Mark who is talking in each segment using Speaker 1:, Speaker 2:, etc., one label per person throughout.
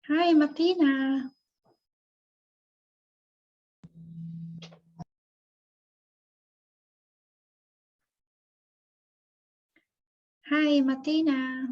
Speaker 1: Hi, Martina. Hi, Martina.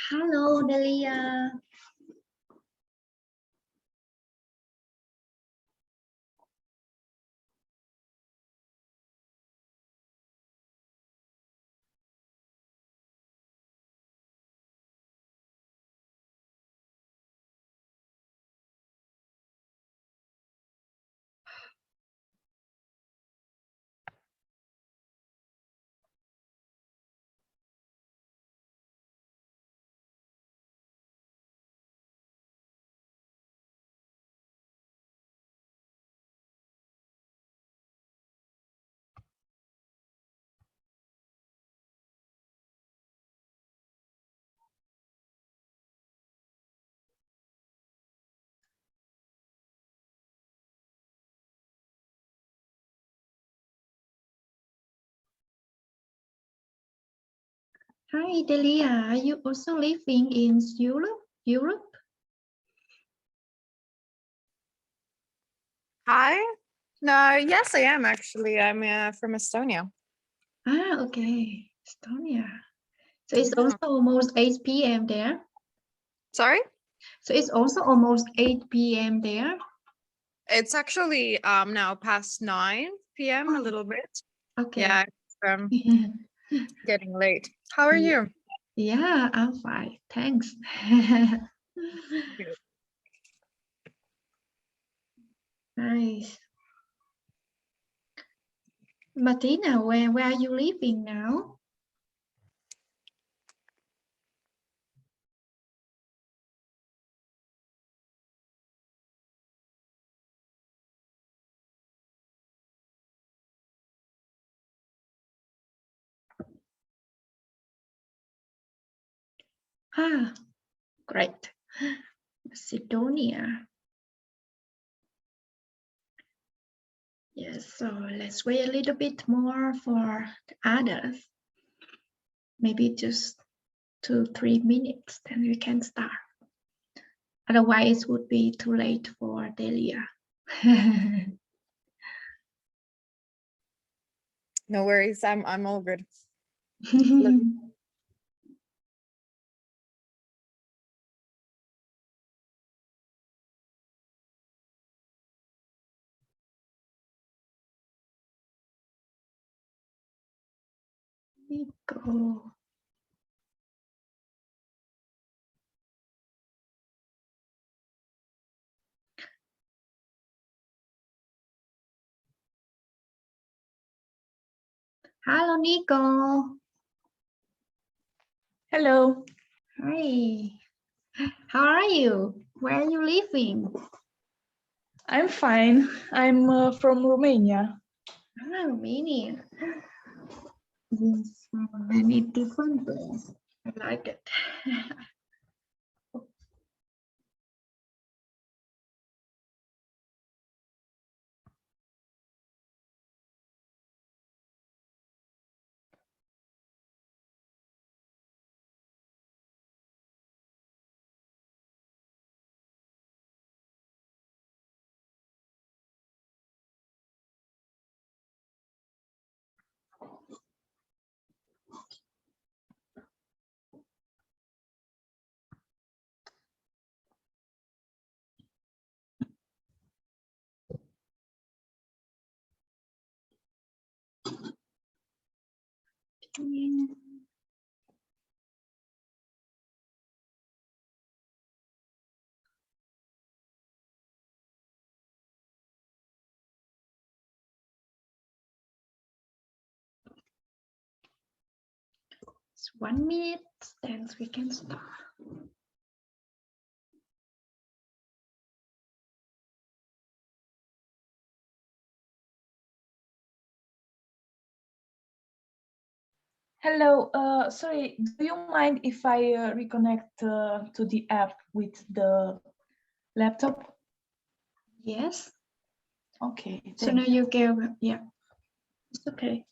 Speaker 1: Hello, Delia. Hi, Delia. Are you also living in Europe? Europe?
Speaker 2: Hi. No, yes, I am actually. I'm from Estonia.
Speaker 1: Ah, okay. Estonia. So it's
Speaker 2: Yeah.
Speaker 1: also almost 8 p.m. there.
Speaker 2: Sorry?
Speaker 1: So it's also almost 8 p.m. there.
Speaker 2: It's actually now past 9 p.m. a
Speaker 1: Oh,
Speaker 2: little bit.
Speaker 1: okay.
Speaker 2: Yeah, it's getting late. How are you?
Speaker 1: Yeah, I'm fine. Thanks.
Speaker 2: Good.
Speaker 1: Nice. Martina, where are you living now? Ah, great. Macedonia. Yes, so let's wait a little bit more for the others. Maybe just 2-3 minutes, then we can start. Otherwise, it would be too late for Delia.
Speaker 2: No worries. I'm all good.
Speaker 1: Nico. Hello, Nico.
Speaker 3: Hello,
Speaker 1: Hi. How are you? Where are you living?
Speaker 3: I'm fine. I'm from Romania.
Speaker 1: Ah, Romania. Yes, many different places. I like it. It's 1 minute, then we can start.
Speaker 3: Hello, sorry, do you mind if I reconnect to the app with the laptop?
Speaker 1: Yes.
Speaker 3: Okay,
Speaker 1: So now you go, yeah, it's okay.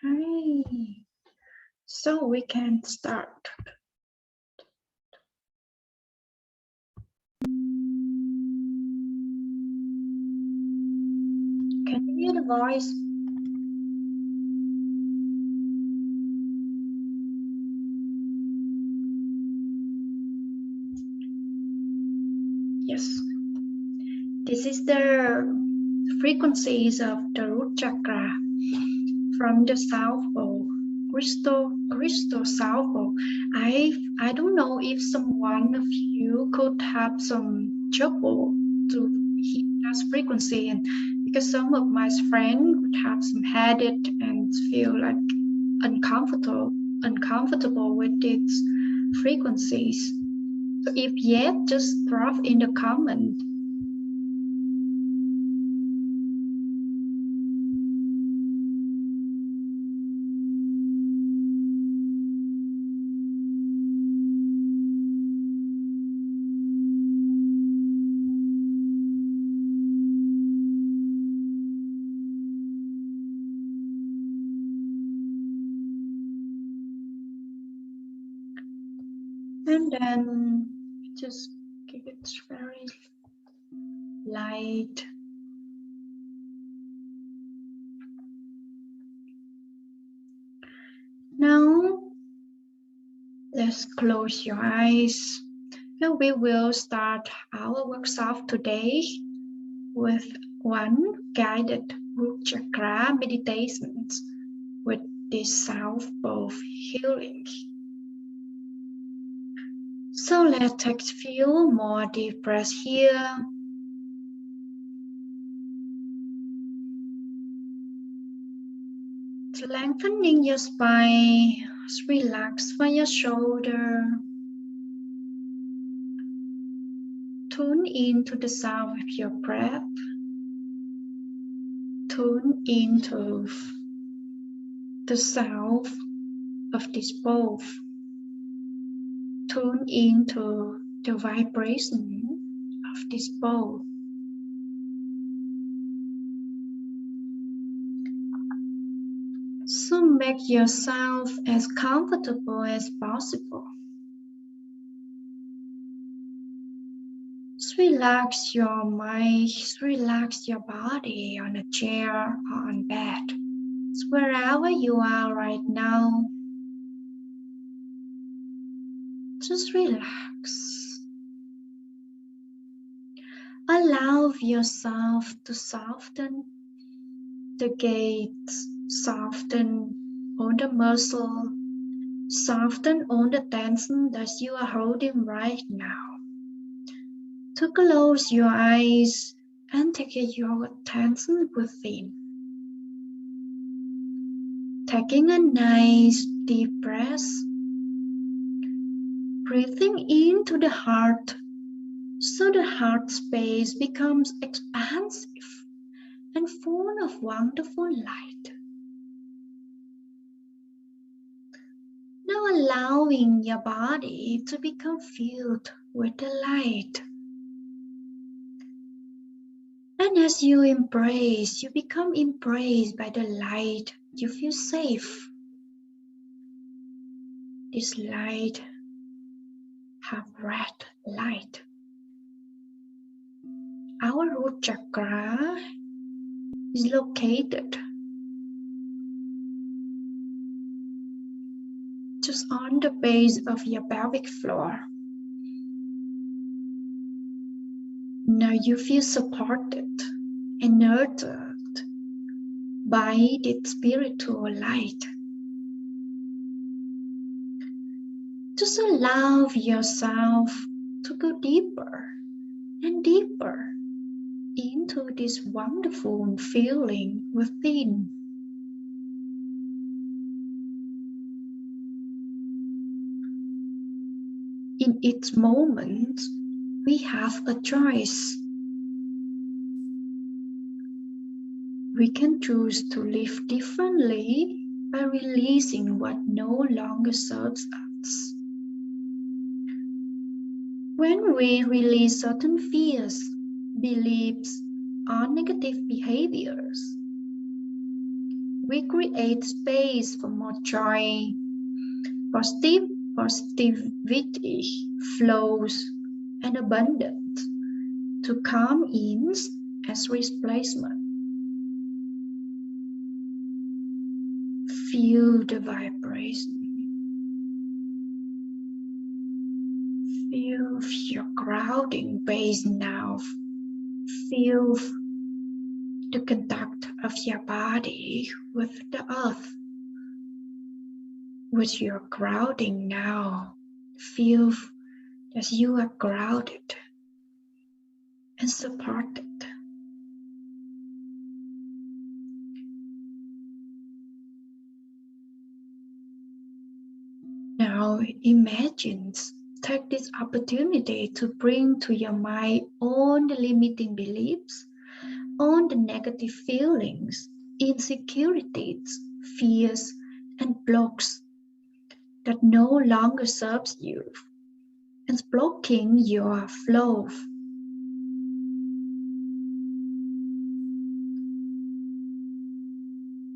Speaker 1: Okay. So we can start. Can you hear the voice? Yes. This is the frequencies of the root chakra from the South Pole, crystal South Pole. I don't know if someone of you could have some trouble to hear that frequency, and because some of my friends would have some headache and feel like uncomfortable with its frequencies. So if yet, just drop in the comment. And then just keep it very light. Now, let's close your eyes. And we will start our workshop today with one guided root chakra meditations with this South Pole healing. So let's take a few more deep breaths here. Lengthening your spine, relax from your shoulder. Tune into the sound of your breath. Tune into the sound of this bowl. Tune into the vibration of this bowl. So make yourself as comfortable as possible. Just relax your mind, relax your body on a chair or on bed. It's wherever you are right now. Just relax. Allow yourself to soften the gaze, soften all the muscle, soften all the tension that you are holding right now. To close your eyes and take your attention within. Taking a nice deep breath, breathing into the heart so the heart space becomes expansive and full of wonderful light. Now allowing your body to become filled with the light. And as you become embraced by the light, you feel safe. This light have red light. Our root chakra is located just on the base of your pelvic floor. Now you feel supported and nurtured by the spiritual light. Just allow yourself to go deeper and deeper into this wonderful feeling within. In each moment, we have a choice. We can choose to live differently by releasing what no longer serves us. When we release certain fears, beliefs, or negative behaviors, we create space for more joy, positivity, flows, and abundance to come in as replacement. Feel the vibration. Feel your grounding base now. Feel the contact of your body with the earth. With your grounding now, feel that you are grounded and supported. Now imagine, take this opportunity to bring to your mind all the limiting beliefs, all the negative feelings, insecurities, fears, and blocks that no longer serves you and blocking your flow.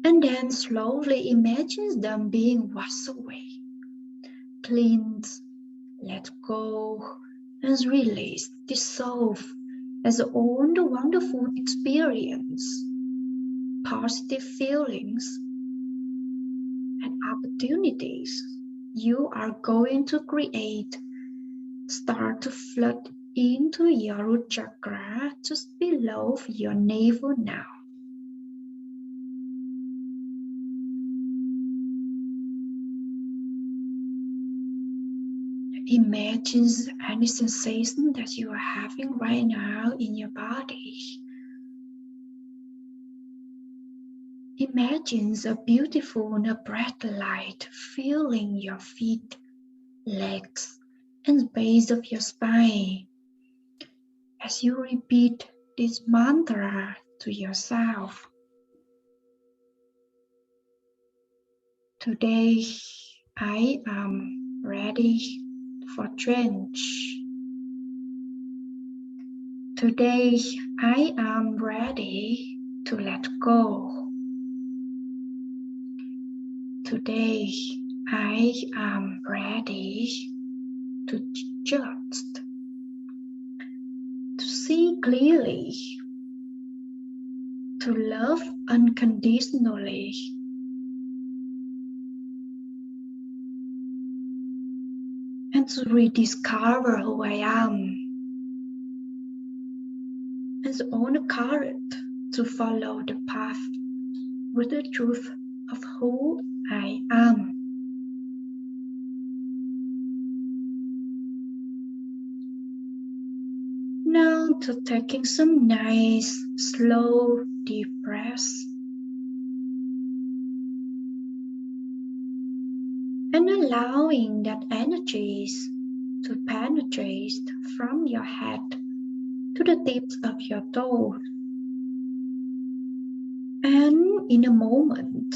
Speaker 1: And then slowly imagine them being washed away, cleansed, let go, and release, dissolve as all the wonderful experience, positive feelings, and opportunities you are going to create start to flood into your root chakra just below your navel now. Imagine any sensation that you are having right now in your body. Imagine a beautiful and a bright light filling your feet, legs, and base of your spine as you repeat this mantra to yourself. Today, I am ready for change. Today, I am ready to let go. Today, I am ready to just to see clearly, to love unconditionally, and to rediscover who I am, and own the courage to follow the path with the truth of who I am. Now to taking some nice, slow, deep breaths. And allowing that energies to penetrate from your head to the tips of your toes. And in a moment,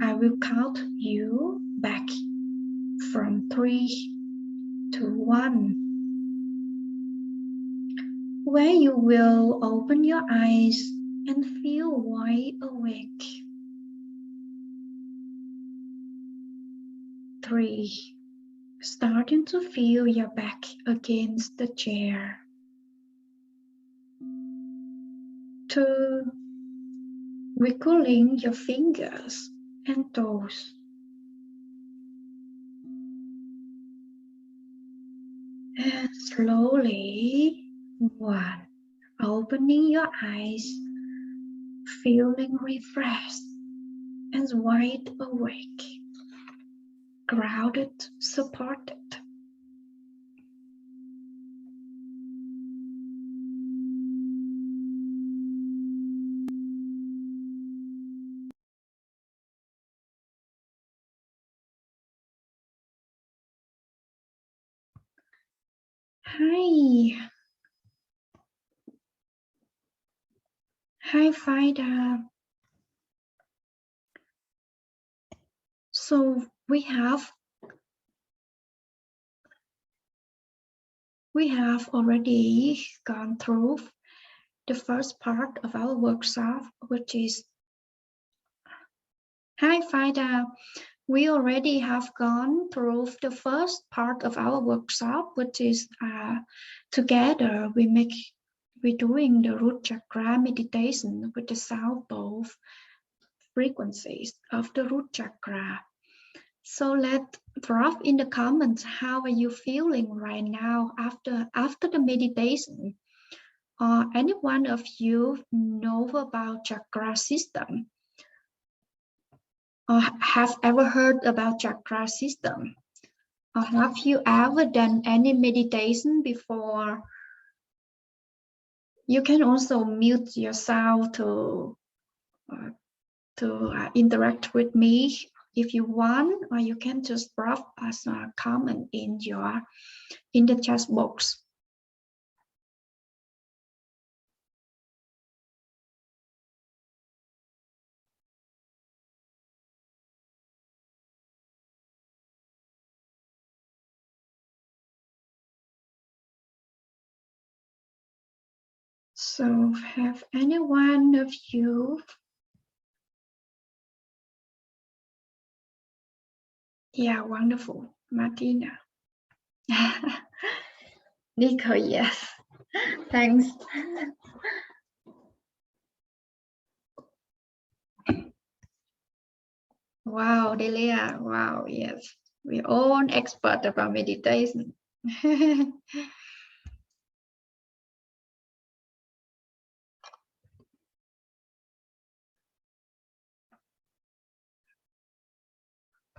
Speaker 1: I will count you back from 3 to 1, where you will open your eyes and feel wide awake. 3, starting to feel your back against the chair. 2, wiggling your fingers and toes. And slowly, 1, opening your eyes, feeling refreshed and wide awake, grounded, supported. Hi. Hi, Fida. So we have already gone through the first part of our workshop, which is, hi Faida, we already have gone through the first part of our workshop, which is together we're doing the root chakra meditation with the sound both frequencies of the root chakra. So let's drop in the comments, how are you feeling right now after the meditation? Any one of you know about chakra system? Or have ever heard about chakra system? Or have you ever done any meditation before? You can also mute yourself to interact with me if you want, or you can just drop us a comment in the chat box. So have any one of you? Yeah, wonderful, Martina. Nico, yes, thanks. Wow, Delia, wow, yes, we're all expert about meditation.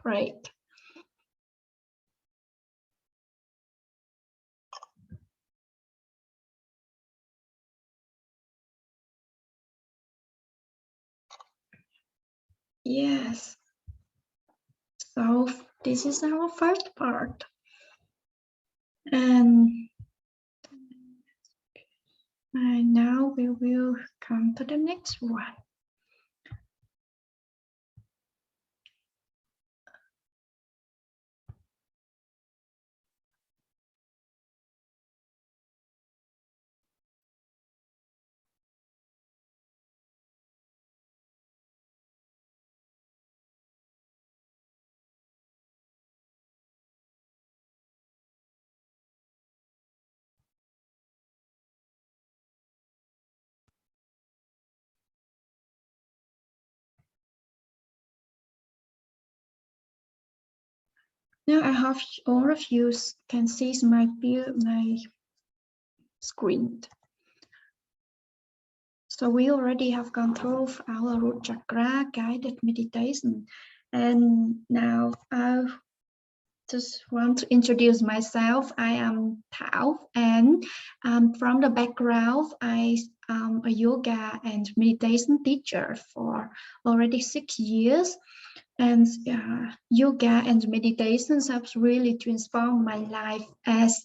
Speaker 1: Great. Yes. So this is our first part. And now we will come to the next one. Now I hope all of you can see my screen. So we already have gone through our root chakra guided meditation. And now I just want to introduce myself. I am Thảo, and from the background, I am a yoga and meditation teacher for already 6 years. And yoga and meditations have really transformed my life, as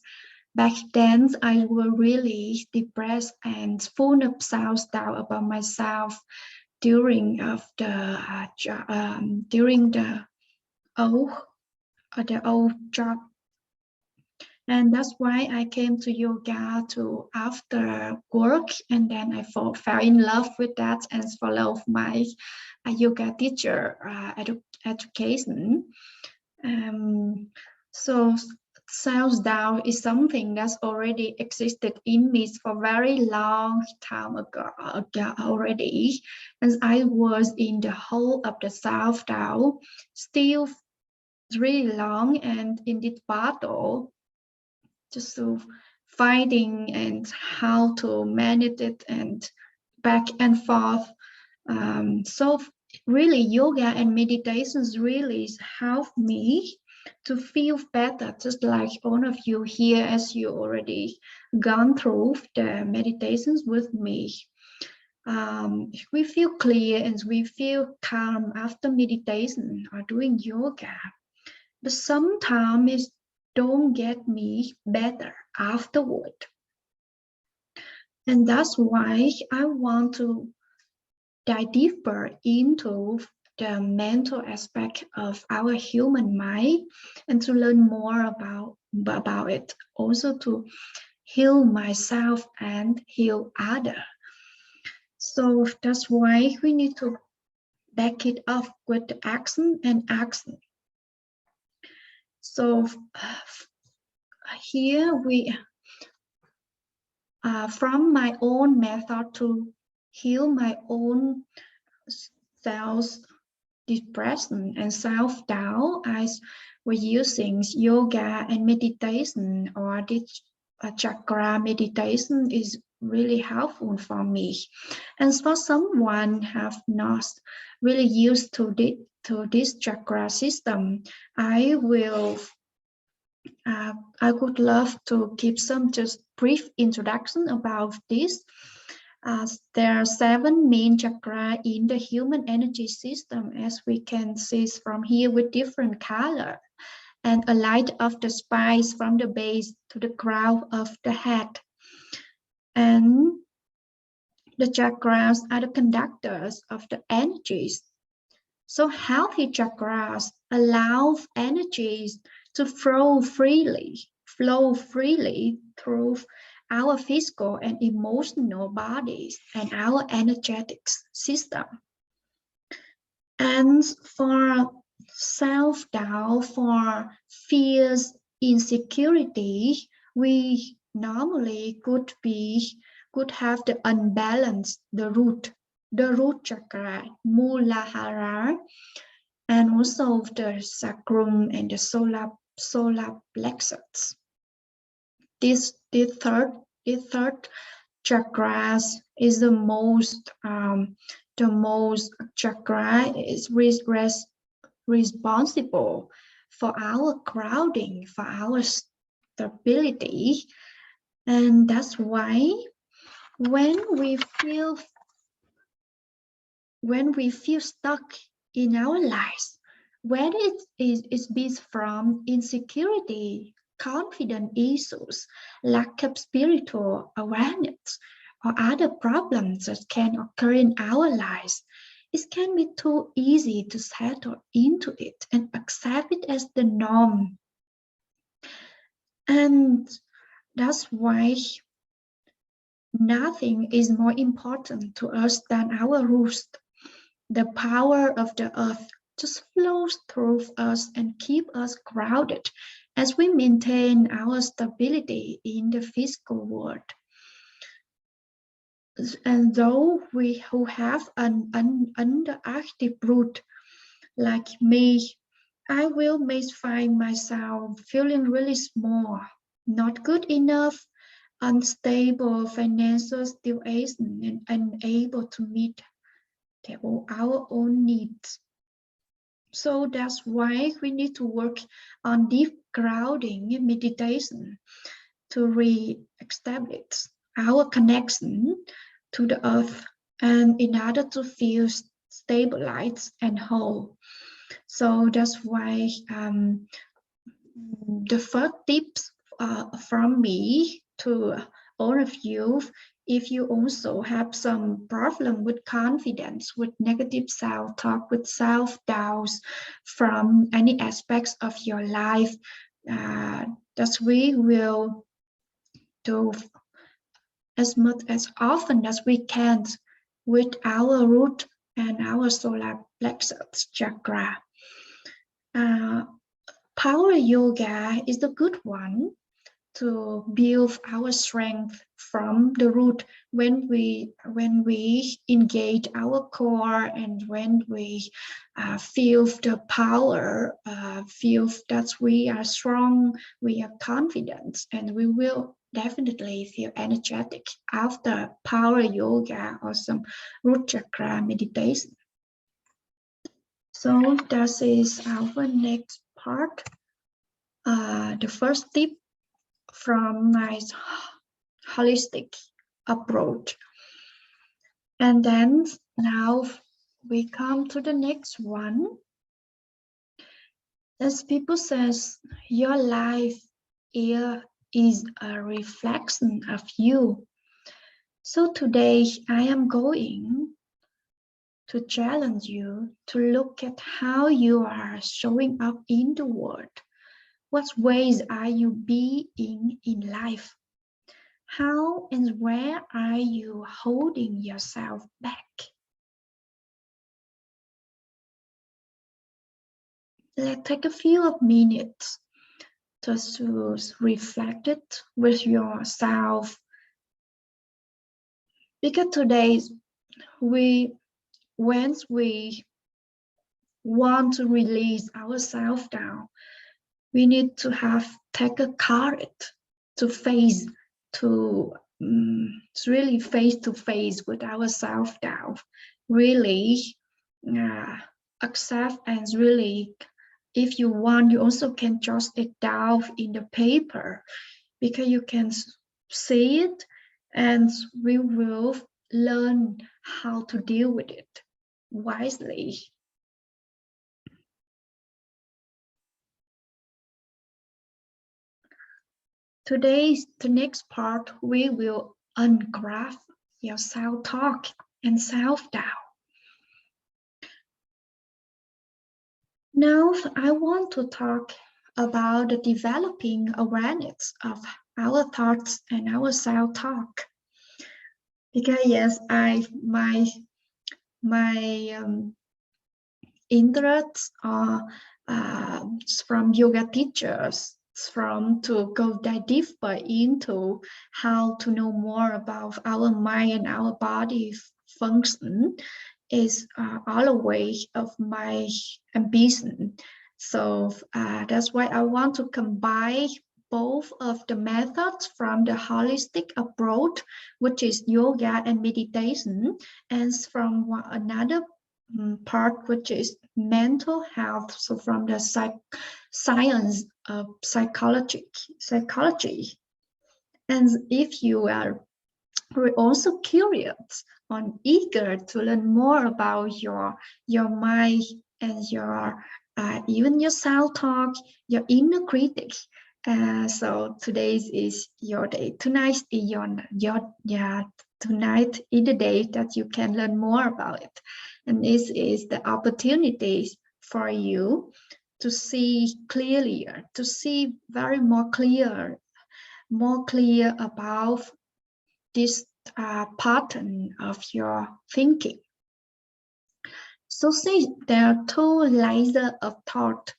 Speaker 1: back then I was really depressed and full of self-doubt about myself during the old job. And that's why I came to yoga to after work, and then I fell in love with that and followed my yoga teacher education. So self-doubt is something that's already existed in me for a very long time ago already. And I was in the hole of the self-doubt still really long, and in this battle just to fighting and how to manage it and back and forth. So really yoga and meditations really help me to feel better, just like all of you here, as you already gone through the meditations with me. We feel clear and we feel calm after meditation or doing yoga, but sometimes it don't get me better afterward. And that's why I want to dive deeper into the mental aspect of our human mind and to learn more about it, also to heal myself and heal others. So that's why we need to back it up with the action and action. So here we, from my own method to heal my own self-depression and self-doubt, as we're using yoga and meditation, or this chakra meditation is really helpful for me. And for someone have not really used to this chakra system, I would love to give some just brief introduction about this. There are 7 main chakras in the human energy system, as we can see from here with different color, and a light of the spine from the base to the crown of the head. And the chakras are the conductors of the energies. So healthy chakras allow energies to flow freely through our physical and emotional bodies and our energetic system. And for self-doubt, for fears, insecurity, we normally could have the unbalanced, the root chakra, Muladhara, and also the sacrum and the solar plexus. This third chakras is the most chakra is responsible for our grounding, for our stability, and that's why when we feel stuck in our lives, whether it is from insecurity, confidence issues, lack of spiritual awareness, or other problems that can occur in our lives, it can be too easy to settle into it and accept it as the norm. And that's why nothing is more important to us than our roots. The power of the earth just flows through us and keep us grounded as we maintain our stability in the physical world. And though we who have an underactive root, like me, I may find myself feeling really small, not good enough, unstable financial situation, and unable to meet our own needs. So that's why we need to work on deep grounding and meditation to re-establish our connection to the earth, and in order to feel stabilized and whole. So that's why the first tips from me to all of you, if you also have some problem with confidence, with negative self-talk, with self-doubts from any aspects of your life, that we will do as much as often as we can with our root and our solar plexus chakra. Power yoga is the good one to build our strength from the root when we engage our core, and when we feel the power, feel that we are strong, we are confident, and we will definitely feel energetic after power yoga or some root chakra meditation. So that is our next part. The first tip from my holistic approach. And then now we come to the next one. As people says, your life here is a reflection of you. So today I am going to challenge you to look at how you are showing up in the world. What ways are you being in life? How and where are you holding yourself back? Let's take a few of minutes just to reflect it with yourself. Because today, once we want to release ourselves down, we need to take a courage to face, to really face to face with our self-doubt, really accept, and really, if you want, you also can jot it down in the paper, because you can see it and we will learn how to deal with it wisely. Today's the next part, we will ungraft your self-talk and self-doubt. Now I want to talk about the developing awareness of our thoughts and our self-talk. Because yes, my interests are from yoga teachers, from to go deeper into how to know more about our mind and our body function is all a way of my ambition. So that's why I want to combine both of the methods from the holistic approach, which is yoga and meditation, and from another part, which is mental health. So from the science of psychology. And if you are also curious or eager to learn more about your mind and your even your self-talk, your inner critic. So today is your day. Tonight is tonight is the day that you can learn more about it, and this is the opportunity for you to see clearly, to see more clear about this pattern of your thinking. So see, there are two layers of thought,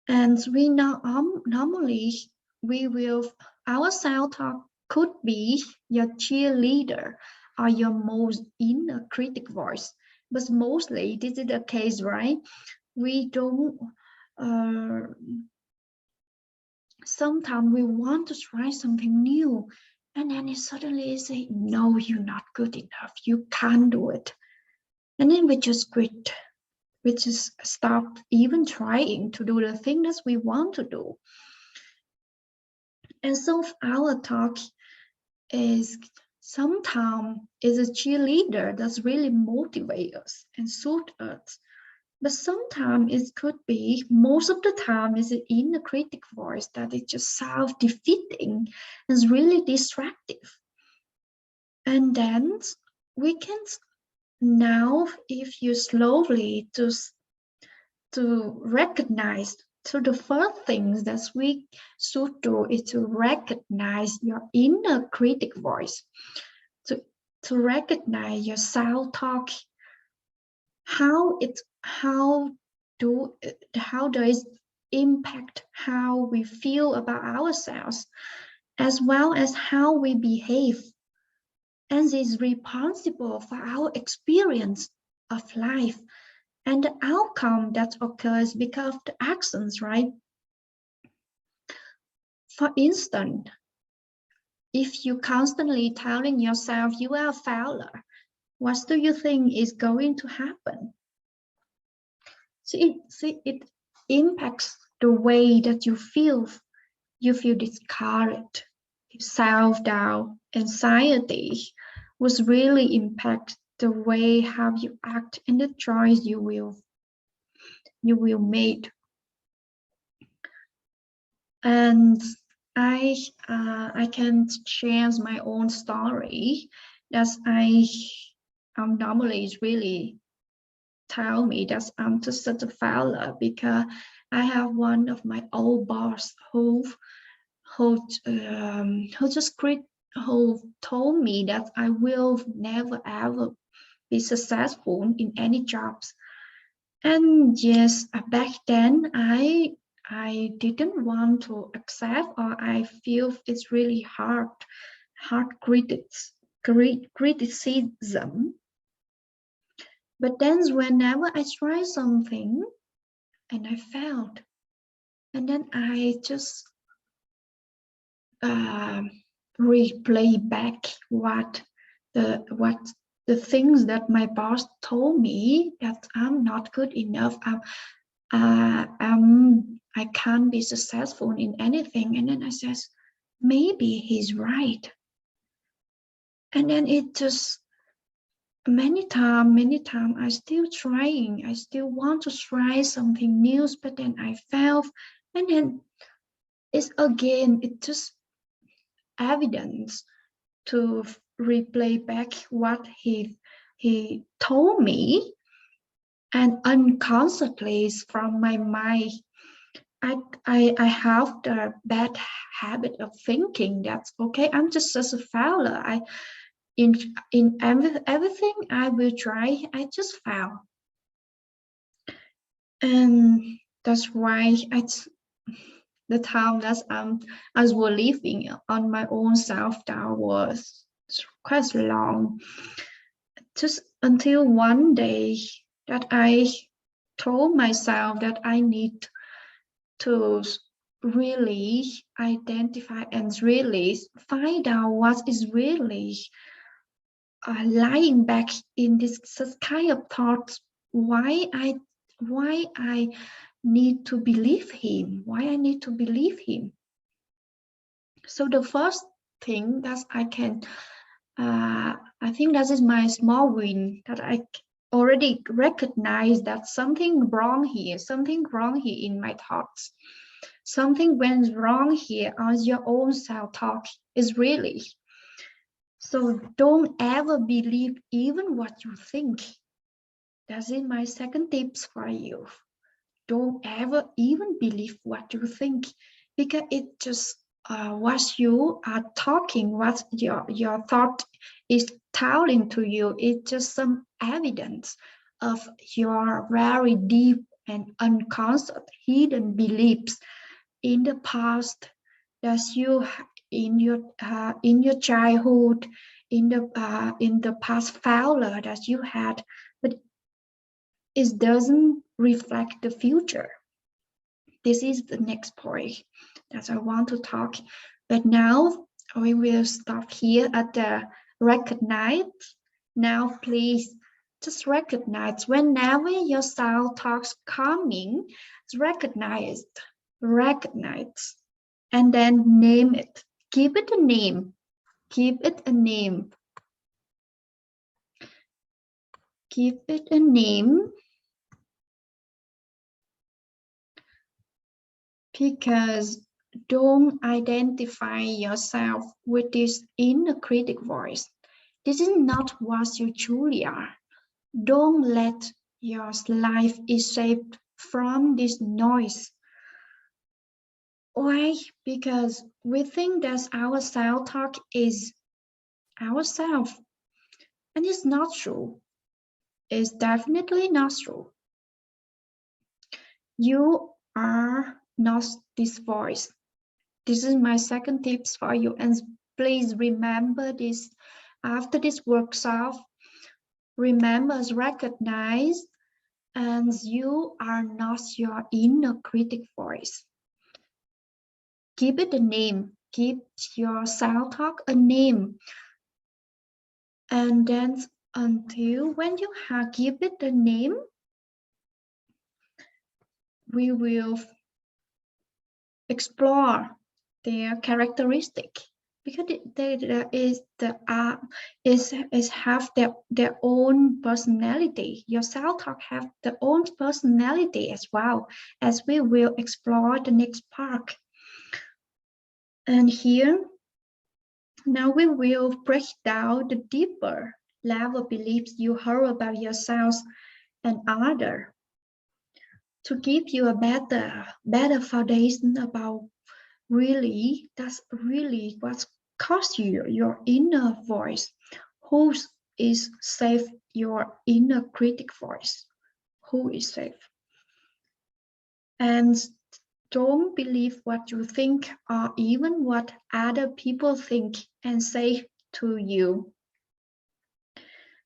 Speaker 1: and we know normally our self-talk could be your cheerleader or your most inner critic voice, but mostly this is the case, right? We don't. Sometimes we want to try something new, and then it suddenly say, no, you're not good enough, you can't do it. And then we just quit. We just stop even trying to do the thing that we want to do. And so our talk is sometimes is a cheerleader that's really motivate us and suit us. But sometimes it could be, most of the time, is an inner critic voice that is just self-defeating and is really destructive. And then we can now, if you slowly to recognize, so the first things that we should do is to recognize your inner critic voice, to recognize your self-talk, how does impact how we feel about ourselves, as well as how we behave, and is responsible for our experience of life and the outcome that occurs because of the actions, right? For instance, if you constantly telling yourself you are a failure, what do you think is going to happen? See, it impacts the way that you feel. You feel discouraged, self-doubt, anxiety, which really impact the way how you act and the choice you will make. And I can share my own story that I normally is really tell me that I'm just such a failure, because I have one of my old boss who just quit who told me that I will never ever be successful in any jobs. And yes, back then I didn't want to accept, or I feel it's really hard criticism. But then whenever I try something and I failed, and then I just replay back what the things that my boss told me, that I'm not good enough. I can't be successful in anything. And then I says, maybe he's right. And then it just many time I still trying. I still want to try something new, but then I fail. And then it's just evidence to replay back what he told me, and unconsciously from my mind I have the bad habit of thinking that okay, I'm just such a failure. In everything I will try, I just fail. And that's why the time that I was living on my own self-doubt was quite long. Just until one day that I told myself that I need to really identify and really find out what is really lying back in this kind of thoughts. Why I need to believe him? Why I need to believe him? So the first thing that I think that is my small win, that I already recognize that something wrong here in my thoughts. Something went wrong here on your own self-talk is really. So don't ever believe even what you think. That's in my second tips for you. Don't ever even believe what you think, because it just what you are talking, what your thought is telling to you, it's just some evidence of your very deep and unconscious hidden beliefs in the past that you in your childhood, in the past failure that you had, but it doesn't reflect the future. This is the next point that I want to talk. But now we will stop here at the recognize. Now, please just recognize whenever your self talks coming, recognize, and then name it. Give it a name. Give it a name. Give it a name. Because don't identify yourself with this inner critic voice. This is not what you truly are. Don't let your life be shaped from this noise. Why? Because we think that our self-talk is ourself. And it's not true. It's definitely not true. You are not this voice. This is my second tips for you. And please remember this after this workshop. Remember, recognize, and you are not your inner critic voice. Give it a name. Give your self-talk a name. And then until when you have give it a name, we will explore their characteristic, because is have their own personality. Your self-talk have their own personality as well, as we will explore the next part. And here now we will break down the deeper level beliefs you heard about yourselves and others, to give you a better foundation about really, that's really what cost you your inner voice. Who is safe? Your inner critic voice. Who is safe? And don't believe what you think or even what other people think and say to you.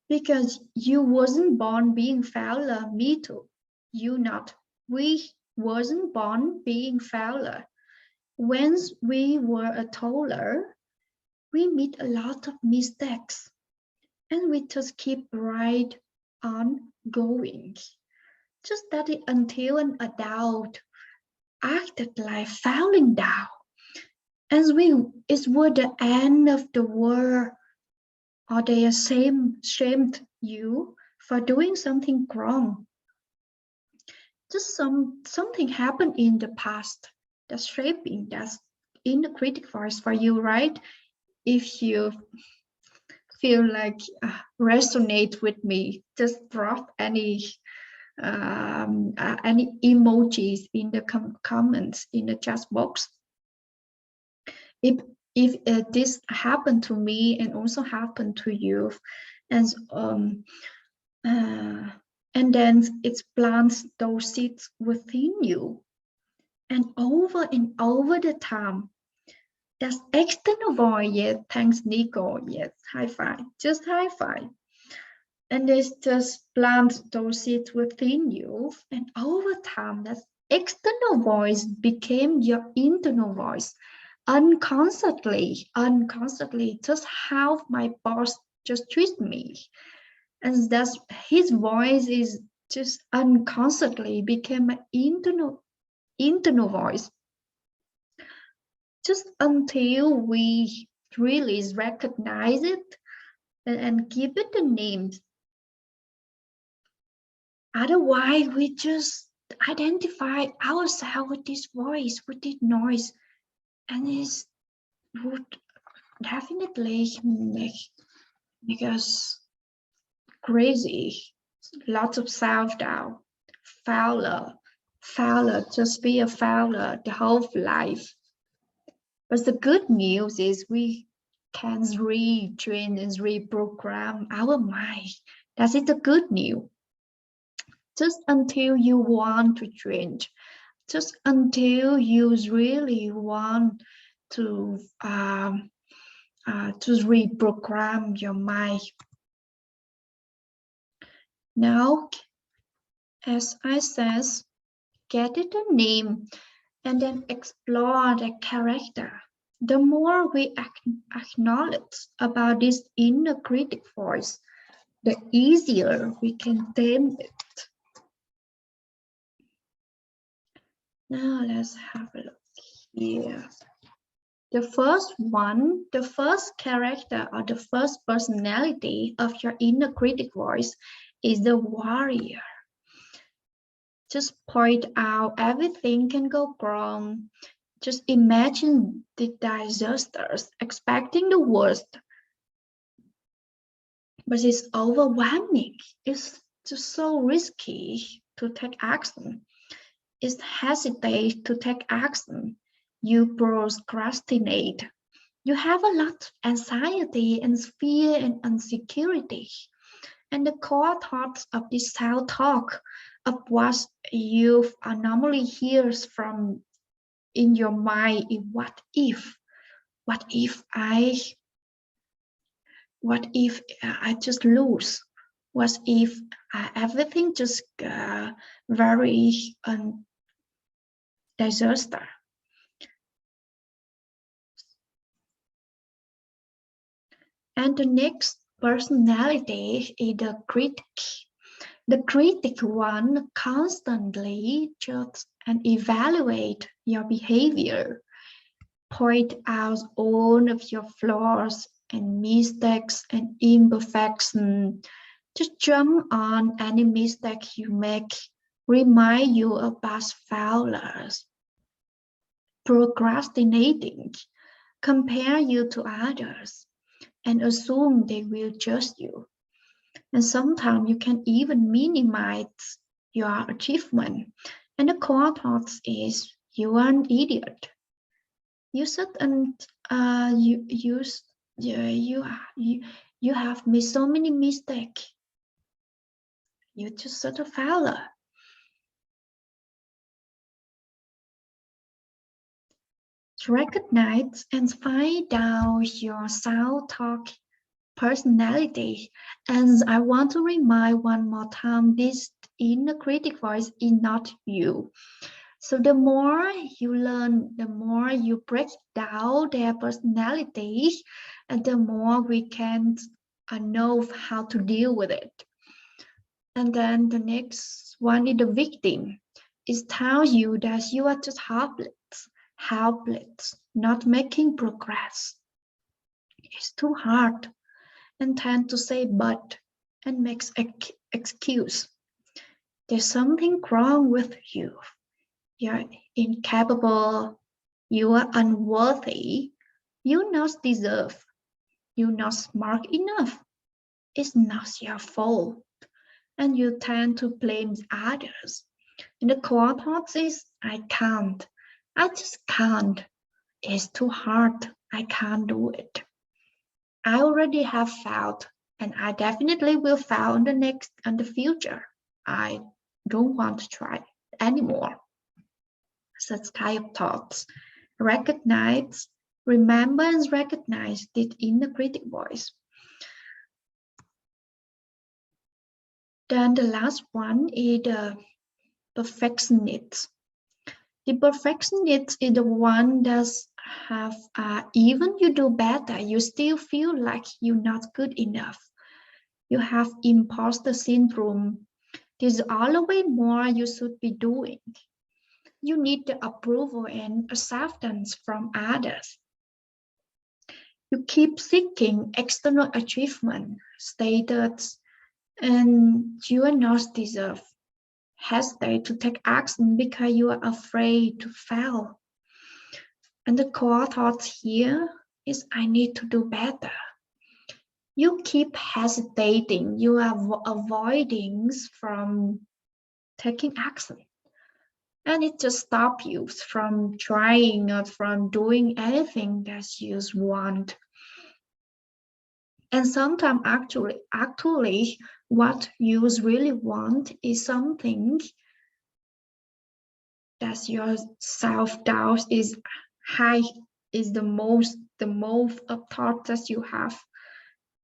Speaker 1: Because you wasn't born being failure, me too. You not. We wasn't born being failure. Once we were a toddler, we made a lot of mistakes. And we just keep right on going. Just study until an adult acted like falling down. As we it was the end of the world, or they shamed you for doing something wrong. Just something happened in the past that's shaping that's in the critic voice for you, right? If you feel like resonate with me, just drop any emojis in the comments in the chat box. If this happened to me and also happened to you, and then it plants those seeds within you, and over the time, that's external voice. Yes, thanks, Nico. Yes, high five, just high five. And this just plants those seeds within you, and over time, that external voice became your internal voice. Unconsciously, just how my boss just treats me, and that's his voice is just unconsciously became my internal voice. Just until we really recognize it and give it a name. Otherwise, we just identify ourselves with this voice, with this noise, and it would definitely make us crazy. Lots of self-doubt, failure, just be a failure the whole life. But the good news is we can retrain and reprogram our mind. That is the good news. Just until you want to change, just until you really want to reprogram your mind. Now, as I said, get it a name and then explore the character. The more we acknowledge about this inner critic voice, the easier we can tame it. Now let's have a look here. The first character or the first personality of your inner critic voice is the warrior. Just point out everything can go wrong. Just imagine the disasters, expecting the worst. But it's overwhelming. It's just so risky to take action. It's hesitate to take action. You procrastinate. You have a lot of anxiety and fear and insecurity. And the core thoughts of this self-talk of what you normally hear from in your mind is what if I just lose? What if everything just very disaster? And the next personality is the critic. The critic one constantly judges and evaluates your behavior, point out all of your flaws and mistakes and imperfections. Just jump on any mistake you make, remind you of past failures, procrastinating, compare you to others, and assume they will judge you. And sometimes you can even minimize your achievement. And the core thought is you are an idiot. You said and you have made so many mistakes. You're just such a failure. Recognize and find out your self-talk personality. And I want to remind one more time, this inner critic voice is not you. So the more you learn, the more you break down their personalities, and the more we can know how to deal with it. And then the next one is the victim. It tells you that you are just helpless, not making progress. It's too hard, and tend to say but and makes excuse. There's something wrong with you. You're incapable. You are unworthy. You not deserve. You're not smart enough. It's not your fault. And you tend to blame others. And the core thought is, I can't. I just can't. It's too hard. I can't do it. I already have failed, and I definitely will fail in the future. I don't want to try anymore. Such kind of thoughts. Recognize, remember and recognize the inner critic voice. Then the last one is the perfectionist. The perfectionist is the one that have, even you do better, you still feel like you're not good enough. You have imposter syndrome. There's always more you should be doing. You need the approval and acceptance from others. You keep seeking external achievement, status, and you are not deserve. Hesitate to take action because you are afraid to fail. And the core thought here is, I need to do better. You keep hesitating, you are avoiding from taking action. And it just stops you from trying or from doing anything that you want. And sometimes actually what you really want is something that your self-doubt is high, is the most of thought that you have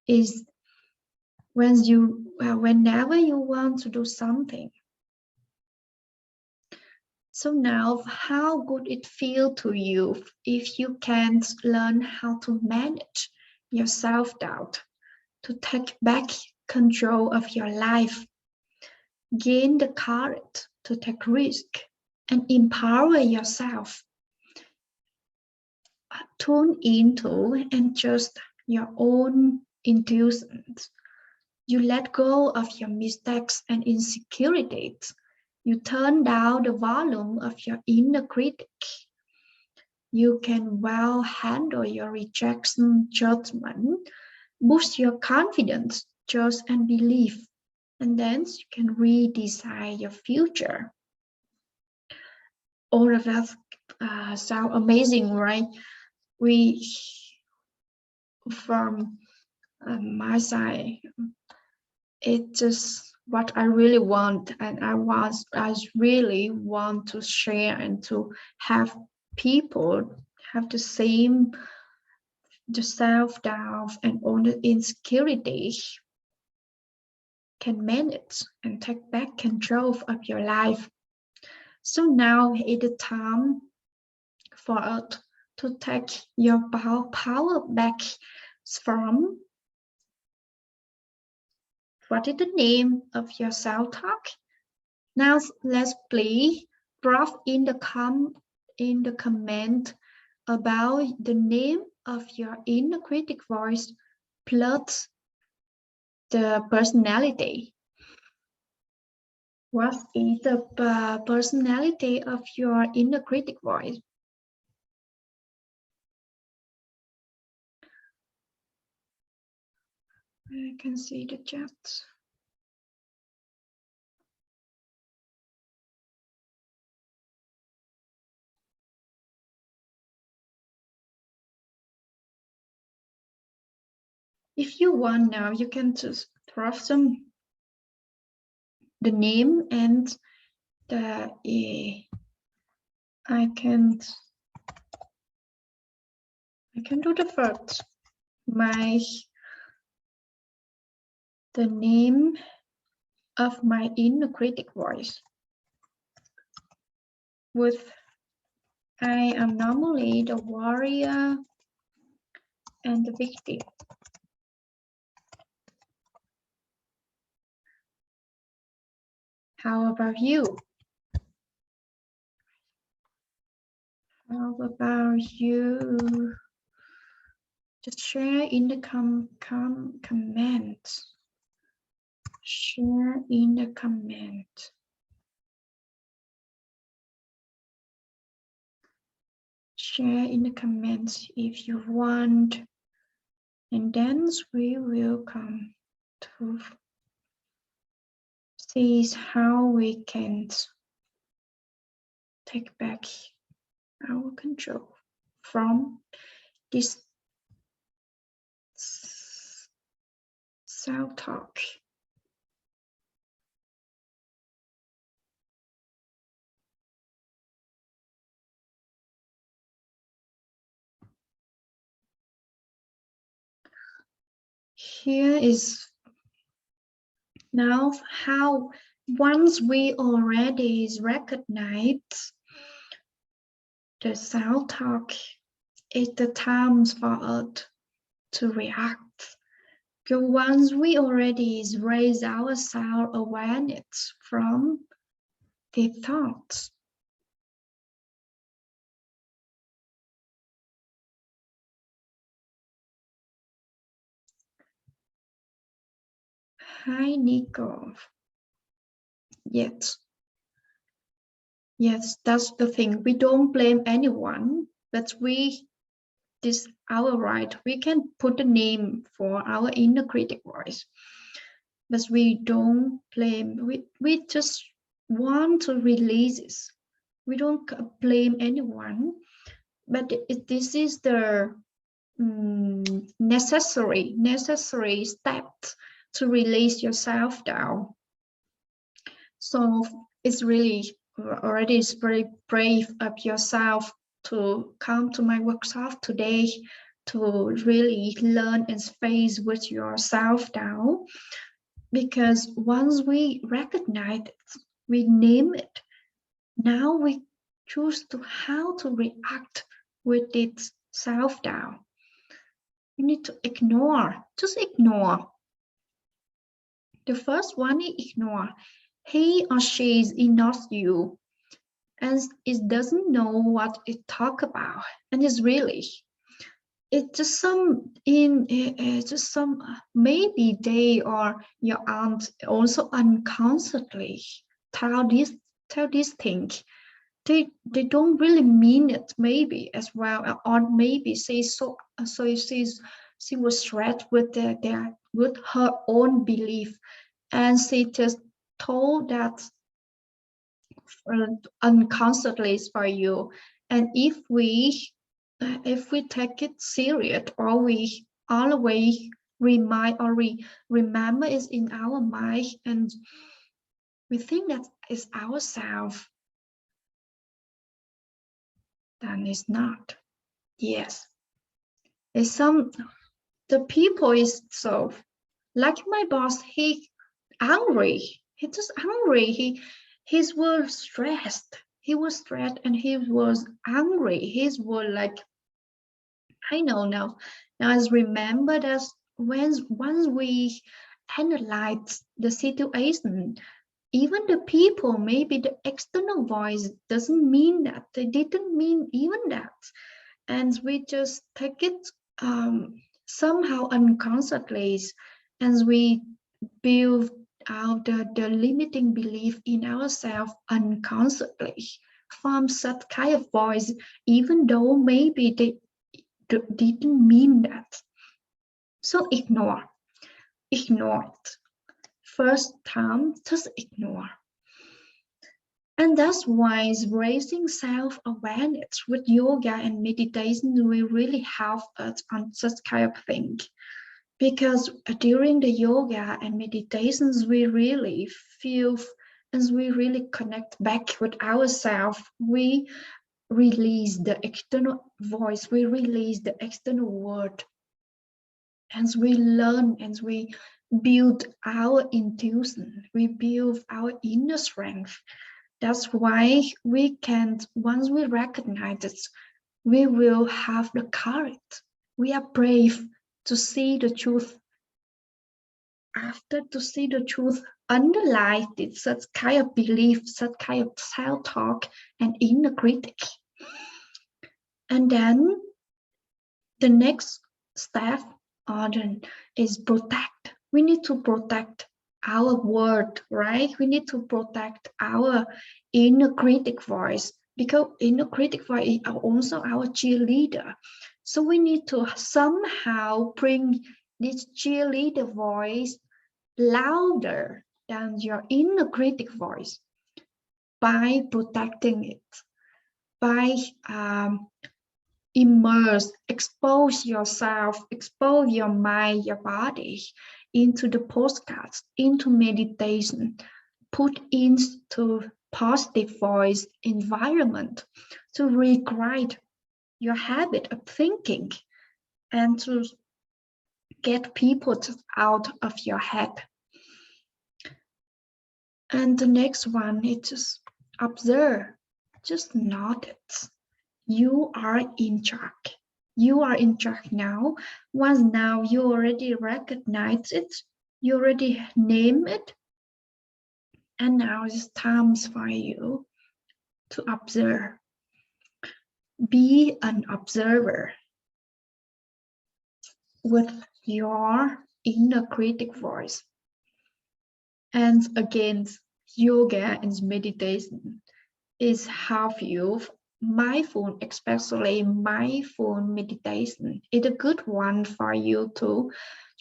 Speaker 1: is whenever you want to do something. So now, how would it feel to you if you can learn how to manage your self-doubt, to take back control of your life, gain the courage to take risk, and empower yourself? Tune into and trust your own intuitions. You let go of your mistakes and insecurities. You turn down the volume of your inner critic. You can well handle your rejection, judgment, boost your confidence, trust, and belief. And then you can redesign your future. All of that sound amazing, right? From my side, it's just what I really want, and I really want to share and to have people have the self-doubt and all the insecurities can manage and take back control of your life. So now is the time for us to take your power back from, what is the name of your self-talk? Now let's please drop in the comment about the name of your inner critic voice plus the personality. What is the personality of your inner critic voice? I can see the chat. If you want now, you can just throw the name and the I can do the first. The name of my inner critic voice. With I am normally the warrior and the victim. How about you? How about you? Just share in the comments. Share in the comment. Share in the comments if you want. And then we will come to see how we can take back our control from this self-talk. Here is now how once we already recognize the self-talk, it's the time for us to react. Because once we already raise our self-awareness from the thoughts, hi Nico. Yes, that's the thing. We don't blame anyone, but this our right. We can put a name for our inner critic voice, but we don't blame. We just want to release this. We don't blame anyone, but this is the necessary step to release yourself down. So it's really already is very brave of yourself to come to my workshop today to really learn and face with yourself down. Because once we recognize it, we name it, now we choose to how to react with its self-doubt. You need to ignore, just ignore. The first one is ignore. He or she is not you, and it doesn't know what it talk about, and it's really, it's just maybe they or your aunt also unconsciously tell this thing. They don't really mean it maybe as well, or maybe she was stressed with with her own belief, and she just told that unconsciously for you. And if we take it serious, or we always remind or remember it in our mind, and we think that is ourselves, then it's not. Yes, it's the people is so, like my boss, he angry, he just angry, he was stressed, and he was angry, he was like, I know now I remember that once we analyze the situation, even the people, maybe the external voice doesn't mean that, they didn't mean even that, and we just take it somehow unconsciously, and we build out the limiting belief in ourselves unconsciously from such kind of voice, even though maybe they didn't mean that. So ignore it. First time, just ignore. And that's why raising self-awareness with yoga and meditation will really help us on such kind of thing. Because during the yoga and meditations, we really feel and we really connect back with ourselves. We release the external voice, we release the external word, and we learn and we build our intuition, we build our inner strength. That's why we can, once we recognize it, we will have the courage. We are brave to see the truth. After to see the truth, underlined it, such kind of belief, such kind of self-talk and inner critic. And then the next step is protect. We need to protect our word, right? We need to protect our inner critic voice, because inner critic voice is also our cheerleader. So we need to somehow bring this cheerleader voice louder than your inner critic voice by protecting it, by immerse, expose yourself, expose your mind, your body into the postcards, into meditation, put into positive voice environment to rewrite your habit of thinking and to get people out of your head. And the next one is just observe, just notice. You are in charge. You are in charge now. Once now you already recognize it, you already name it, and now it's time for you to observe. Be an observer with your inner critic voice. And again, yoga and meditation is help you. Mindful, especially mindful meditation, is a good one for you to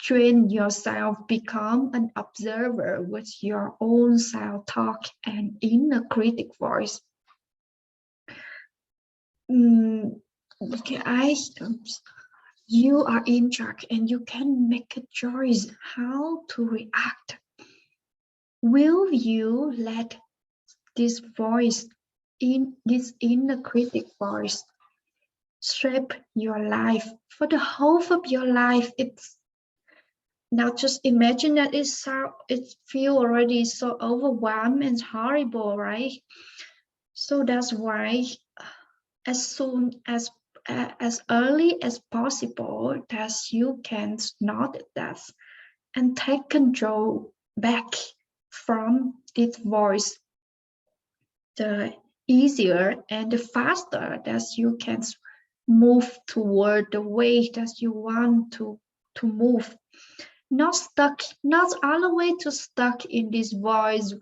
Speaker 1: train yourself, become an observer with your own self-talk and inner critic voice. You are in charge and you can make a choice how to react. Will you let this voice, in this inner critic voice, shape your life for the whole of your life? It's now just imagine that it feel already so overwhelmed and horrible, right? So that's why as soon as early as possible that you can notice that and take control back from this voice, the easier and the faster that you can move toward the way that you want to move. Not stuck, not all the way to stuck in this voice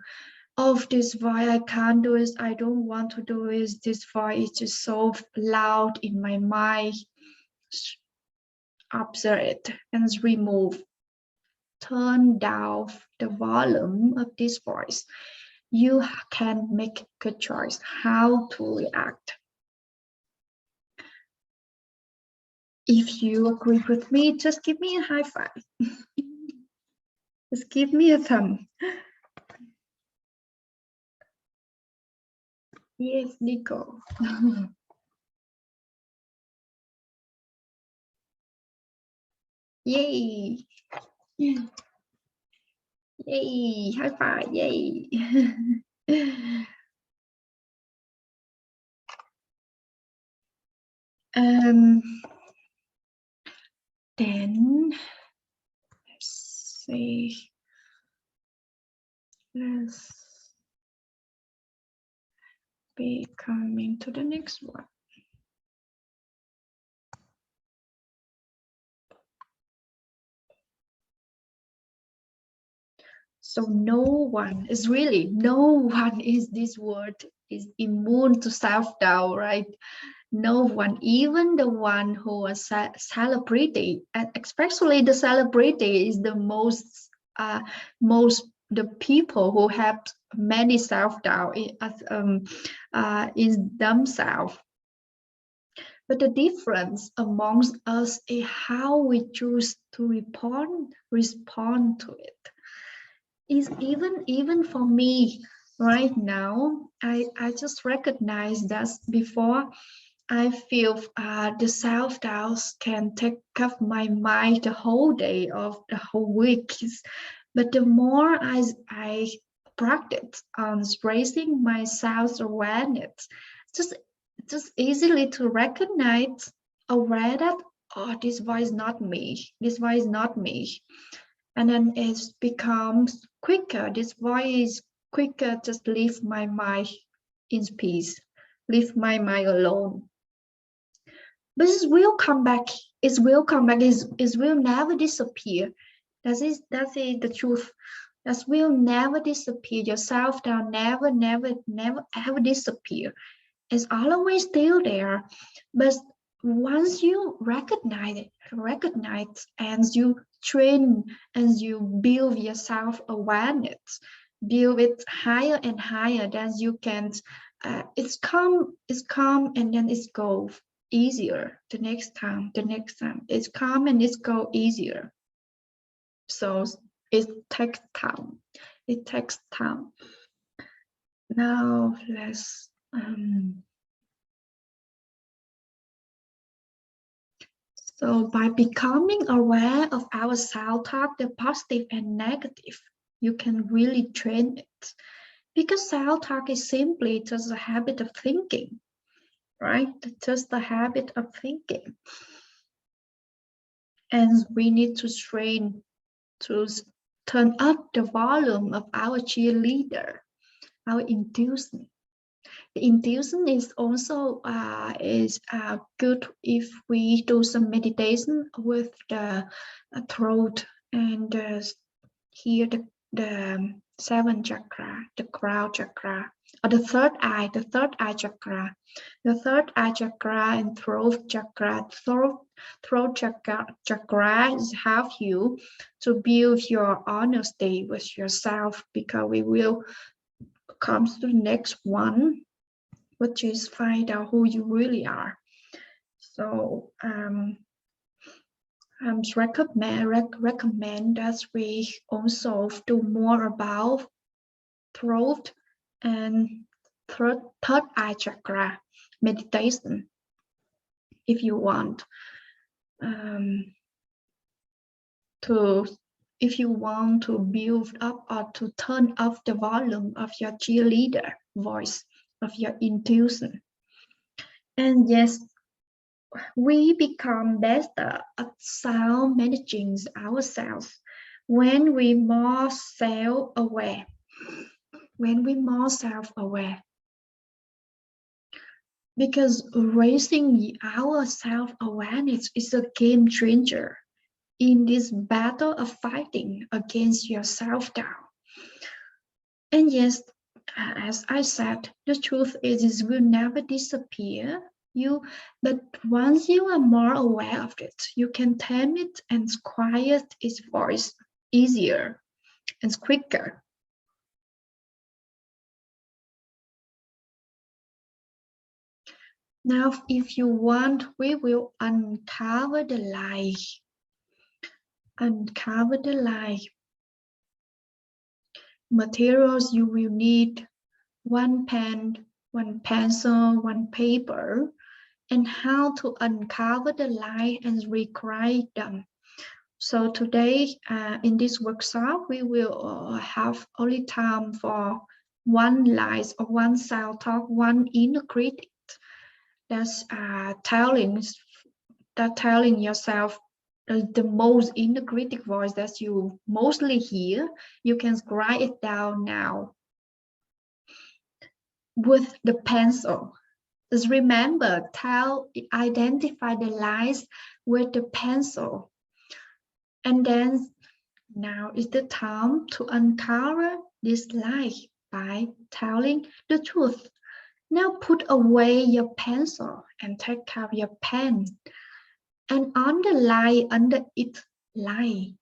Speaker 1: of this voice. I can't do it, I don't want to do it, this voice is just so loud in my mind. Observe it and remove. Turn down the volume of this voice. You can make a good choice how to react. If you agree with me, just give me a high five. Just give me a thumb. Yes, Nico. Yay. Yay, high five, yay. Then let's see. Let's be coming to the next one. So no one is this word is immune to self-doubt, right? No one, even the one who is celebrity, and especially the celebrity is the most the people who have many self-doubt in themselves. But the difference amongst us is how we choose to respond to it. Is even for me right now, I just recognize that before I feel the self-doubt can take up my mind the whole day of the whole week. But the more I practice on raising my self-awareness, just easily to recognize, aware that, oh, this voice not me, this voice not me. And then it becomes quicker, this voice quicker, just leave my mind in peace, leave my mind alone. But it will come back, it will come back, it will never disappear. That's the truth. That will never disappear. Your self-doubt never ever disappear. It's always still there. But once you recognize and you train and you build your self-awareness, build it higher and higher, then you can, it's calm, and then it's go easier the next time. It's calm and it's go easier. So it takes time. It takes time. Now let's so by becoming aware of our self-talk, the positive and negative, you can really train it. Because self-talk is simply just a habit of thinking, right? Just the habit of thinking. And we need to train to turn up the volume of our cheerleader, our intuition. The intuition is also good if we do some meditation with the throat and here the seventh chakra, the crown chakra, or the third eye chakra. The third eye chakra and throat chakra. Throat chakra help you to build your honesty with yourself, because we will come to the next one, which is find out who you really are. So recommend that we also do more about throat and third eye chakra meditation if you want to build up or to turn up the volume of your cheerleader voice, of your intuition. And yes, we become better at self-managing ourselves when we more self-aware. Because raising our self-awareness is a game changer in this battle of fighting against your self-doubt. And yes, as I said, the truth is it will never disappear. But once you are more aware of it, you can tame it and quiet its voice easier and quicker. Now, if you want, we will uncover the lie. Uncover the lie. Materials you will need: one pen, one pencil, one paper, and how to uncover the lie and rewrite them. So today, in this workshop, we will have only time for one lie or one self-talk, one inner critic. That's telling yourself the most inner critic voice that you mostly hear. You can write it down now with the pencil. Just remember, identify the lies with the pencil. And then now is the time to uncover this lie by telling the truth. Now put away your pencil and take out your pen. And under each lie,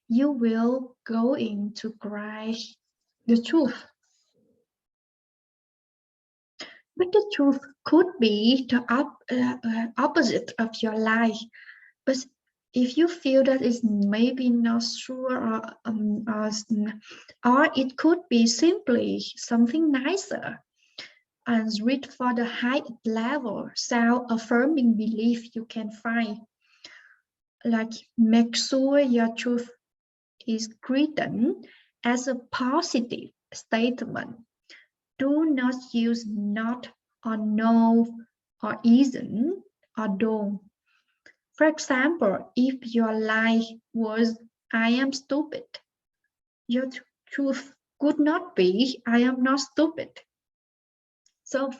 Speaker 1: you will go in to write the truth. But the truth could be the opposite of your lie. But if you feel that it's maybe not sure, or it could be simply something nicer, and read for the high level self-affirming belief you can find. Like, make sure your truth is written as a positive statement. Do not use not or no or isn't or don't. For example, if your lie was I am stupid, your truth could not be I am not stupid. So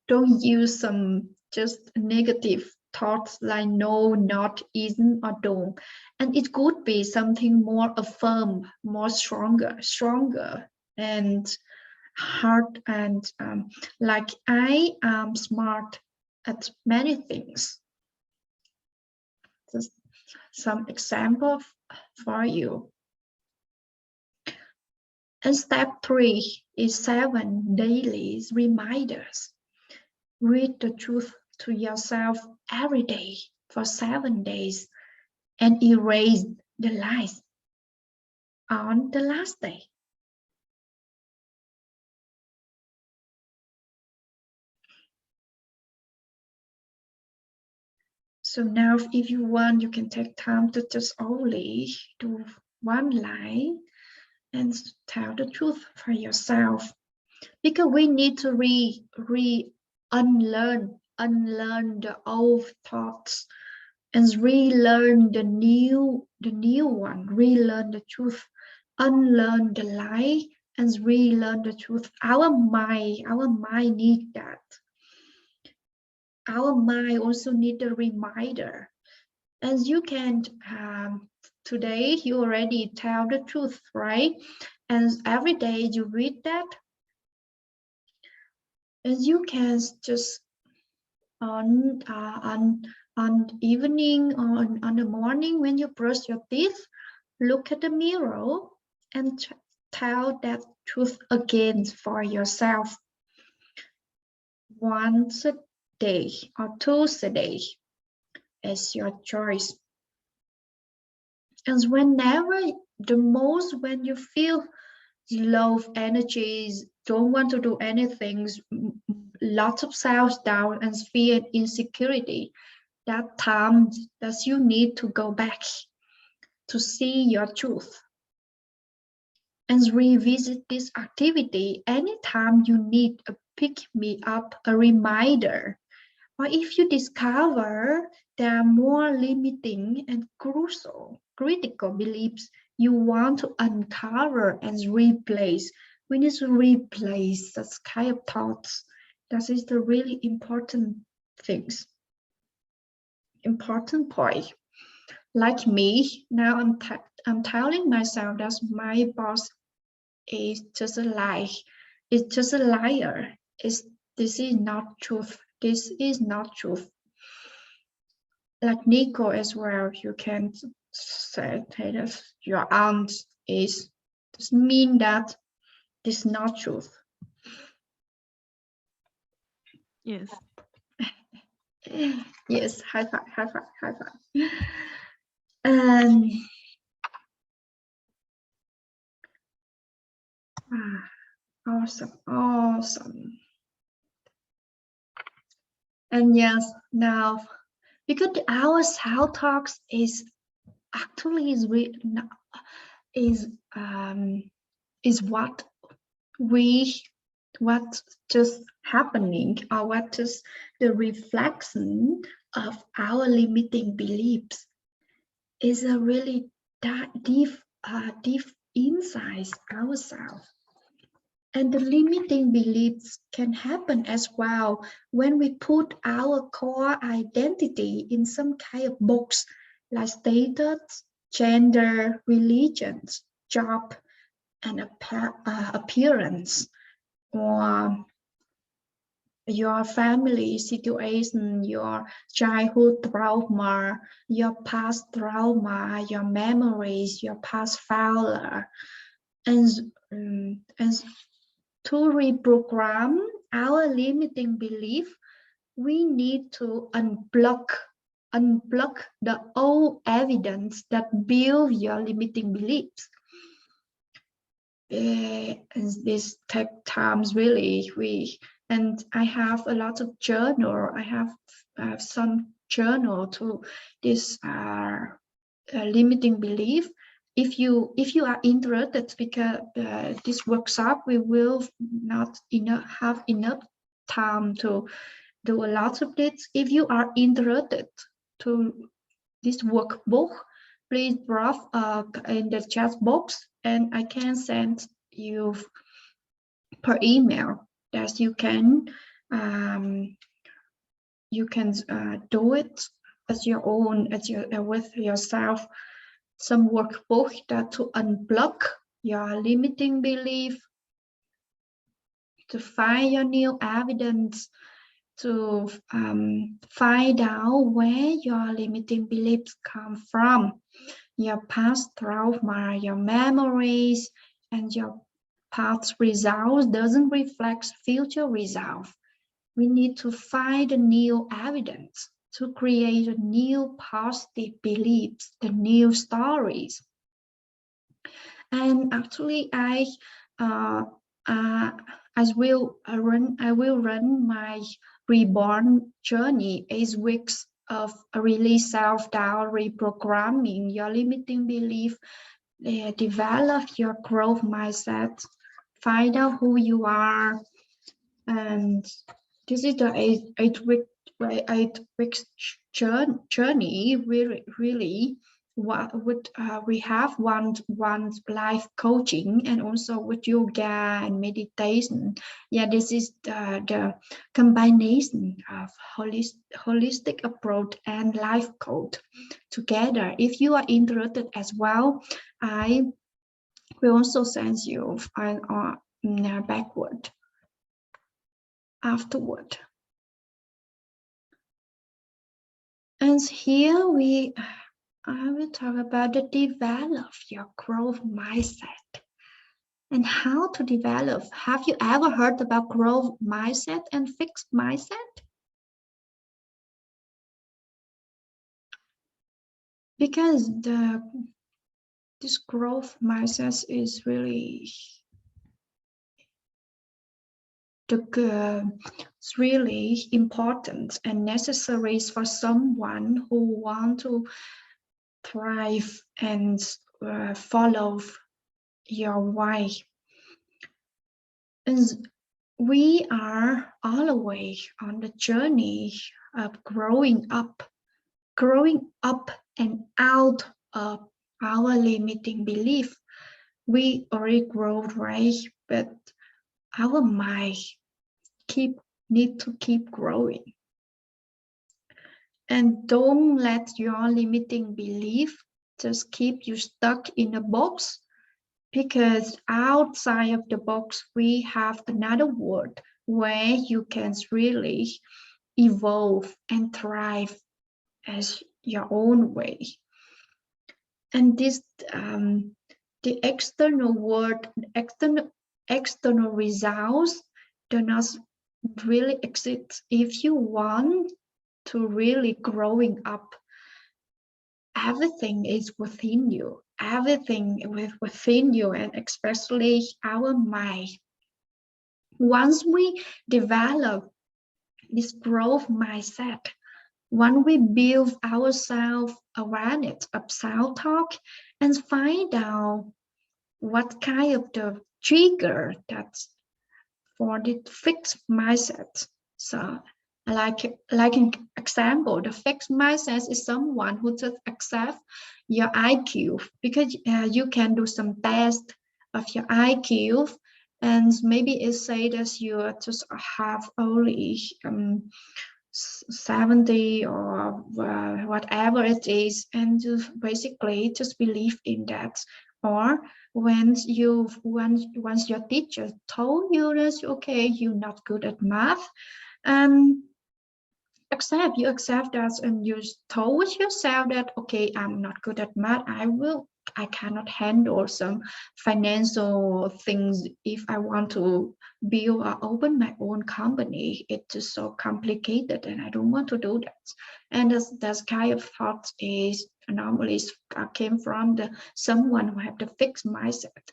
Speaker 1: don't use some just negative thoughts like no, not, isn't, or don't. And it could be something more affirm, more stronger, and hard, and like I am smart at many things. Just some example for you. And step 3 is 7 daily reminders. Read the truth to yourself every day for 7 days and erase the lies on the last day. So now if you want, you can take time to just only do one line and tell the truth for yourself. Because we need to unlearn the old thoughts and relearn the new one, relearn the truth, unlearn the lie and relearn the truth. Our mind need that. Our mind also need a reminder. As you can, today you already tell the truth, right? And every day you read that, and you can just on evening or on the morning when you brush your teeth, look at the mirror and tell that truth again for yourself. Once a day or twice a day is your choice. And whenever the most, when you feel low energies, don't want to do anything, lots of self-doubt and fear and insecurity, that time that you need to go back to see your truth and revisit this activity anytime you need a pick-me-up, a reminder. Or if you discover there are more limiting and critical beliefs you want to uncover and replace, we need to replace such kind of thoughts. That is the really important things. Important point. Like me, now I'm telling myself that my boss is just a lie. It's just a liar. This is not truth. This is not truth. Like Nico as well, you can say that your aunt is, doesn't mean that this is not truth.
Speaker 3: Yes.
Speaker 1: Yes, high five, high five, high five. And awesome. And yes, now because our self talks is actually is what just happening, or what is the reflection of our limiting beliefs, is a really deep inside ourselves. And the limiting beliefs can happen as well when we put our core identity in some kind of box, like status, gender, religions, job, and appearance, or your family situation, your childhood trauma, your past trauma, your memories, your past failure, and to reprogram our limiting belief, we need to unblock the old evidence that build your limiting beliefs. And this take times really. And I have a lot of journal. I have some journal to this limiting belief. If you are interested, because this workshop we will not have enough time to do a lot of this. If you are interested to this workbook, please drop in the chat box, and I can send you per email that you can do it as your own, with yourself. Some workbook that to unblock your limiting belief, to find your new evidence, to find out where your limiting beliefs come from, your past trauma, your memories, and your past results doesn't reflect future results. We need to find a new evidence to create a new positive beliefs, the new stories. And actually, I will run my reborn journey, 8 weeks of release self-doubt, reprogramming your limiting belief, develop your growth mindset, find out who you are. And this is the 8 weeks journey. Really what would we have one life coaching, and also with yoga and meditation. Yeah, this is the combination of holistic approach and life coach together. If you are interested as well, I will also send you backward afterward. And here I will talk about the develop your growth mindset and how to develop. Have you ever heard about growth mindset and fixed mindset? Because this growth mindset is really it's really important and necessary for someone who want to thrive and follow your way. And we are always on the journey of growing up and out of our limiting belief. We already grow, right? But our mind need to keep growing. And don't let your limiting belief just keep you stuck in a box, because outside of the box, we have another world where you can really evolve and thrive as your own way. And this, the external world, external results do not really exist. If you want to really growing up, everything is within you. Everything within you, and especially our mind. Once we develop this growth mindset, when we build our self-awareness of self-talk and find out what kind of the trigger that's for the fixed mindset. So like an example, the fixed mindset is someone who just accepts your IQ, because you can do some test of your IQ, and maybe it say that you just have only 70 or whatever it is, and you basically just believe in that. Or once your teacher told you that okay, you're not good at math, accept. You accept that, and you told yourself that, okay, I'm not good at math. I cannot handle some financial things. If I want to build or open my own company, it's just so complicated, and I don't want to do that. And that kind of thought is normally came from someone who have the fixed mindset.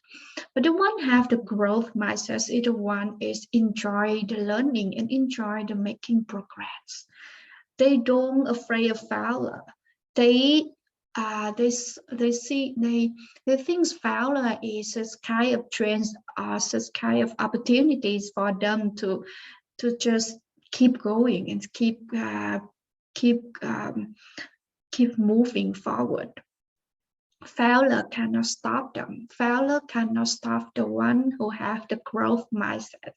Speaker 1: But the one have the growth mindset is the one is enjoy the learning and enjoy the making progress. They don't afraid of failure. They think failure is a kind of trends or such kind of opportunities for them to just keep going and keep moving forward. Failure cannot stop them. Failure cannot stop the one who have the growth mindset.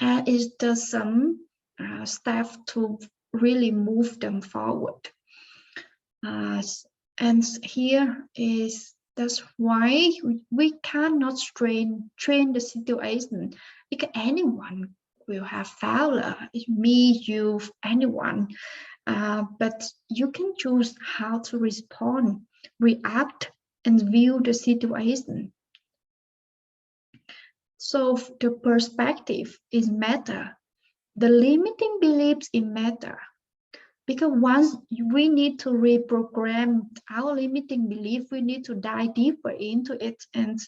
Speaker 1: And it's the some step to really move them forward. And here is that's why we cannot train the situation, because anyone will have failure. It's me, you, anyone. But you can choose how to respond, react, and view the situation. So the perspective is matter. The limiting beliefs in matter. Because once we need to reprogram our limiting belief, we need to dive deeper into it and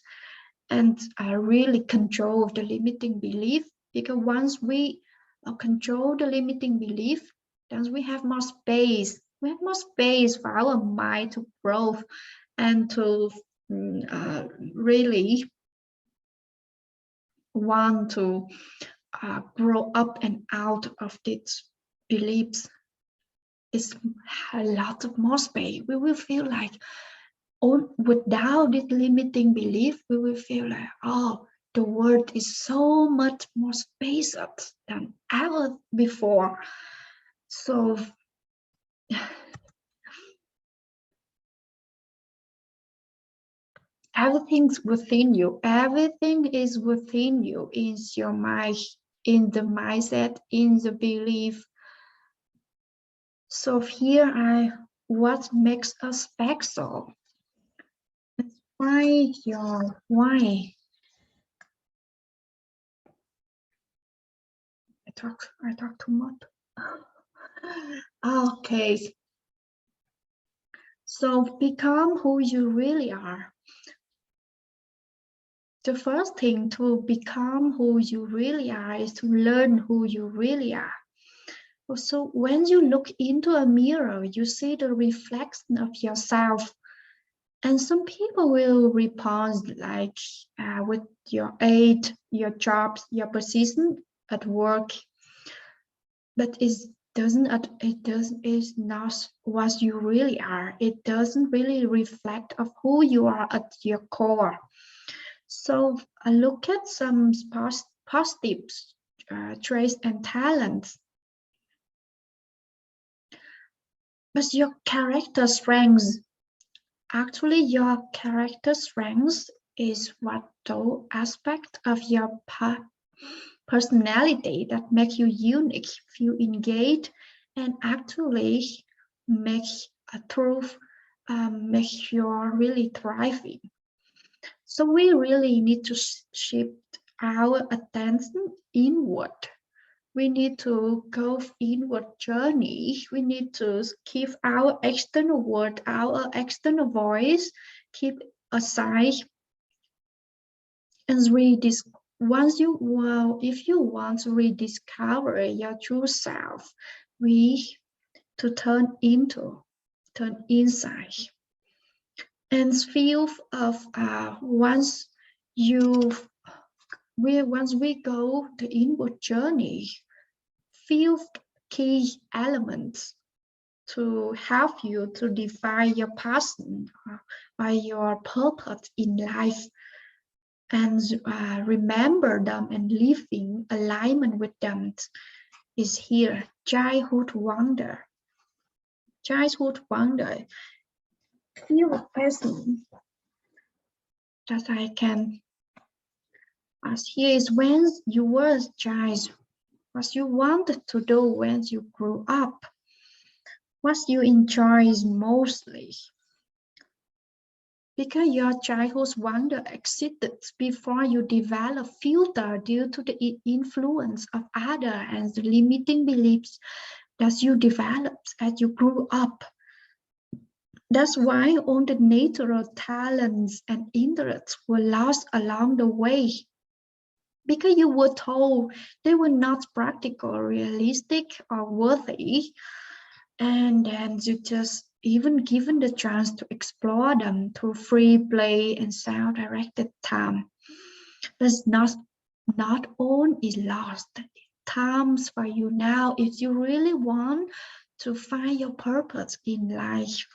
Speaker 1: really control the limiting belief. Because once we control the limiting belief, then we have more space. We have more space for our mind to grow and to really want to grow up and out of these beliefs. Is a lot of more space. We will feel like, without this limiting belief, we will feel like, oh, the world is so much more spacious than ever before. So everything's within you. Everything is within you, in your mind, in the mindset, in the belief. So here what makes us special? Why I talk too much. Okay. So become who you really are. The first thing to become who you really are is to learn who you really are. So when you look into a mirror, you see the reflection of yourself. And some people will respond like with your age, your job, your position at work, but it's not what you really are. It doesn't really reflect of who you are at your core. So look at some positive traits and talents. But your character strengths, actually your character strengths is what those aspects of your personality that make you unique, feel engaged, and actually make a truth, make you really thriving. So we really need to shift our attention inward. We need to go inward journey. We need to keep our external word, our external voice, keep aside, and if you want to rediscover your true self, we to turn inside, and feel of once we go the inward journey, feel key elements to help you to define your passion or your purpose in life, and remember them and live in alignment with them is here. Childhood wonder. Childhood wonder. Feel a person that I can ask here is when you were a child, what you wanted to do when you grew up, what you enjoy mostly. Because your childhood wonder existed before you develop filter due to the influence of others and the limiting beliefs that you developed as you grew up. That's why all the natural talents and interests were lost along the way. Because you were told they were not practical, realistic, or worthy. And then you just even given the chance to explore them through free play and self-directed time. That's not all is lost. Times for you now if you really want to find your purpose in life.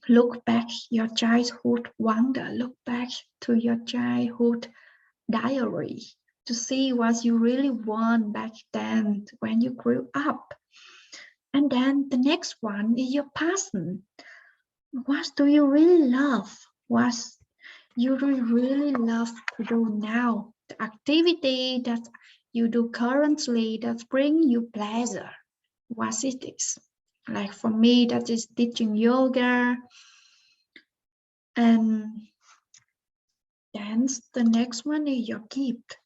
Speaker 1: Look back your childhood wonder. Look back to your childhood diary to see what you really want back then when you grew up. And then the next one is your passion. What do you really love? What you really love to do now? The activity that you do currently that bring you pleasure. What it is? Like for me, that is teaching yoga. And then the next one is your gift.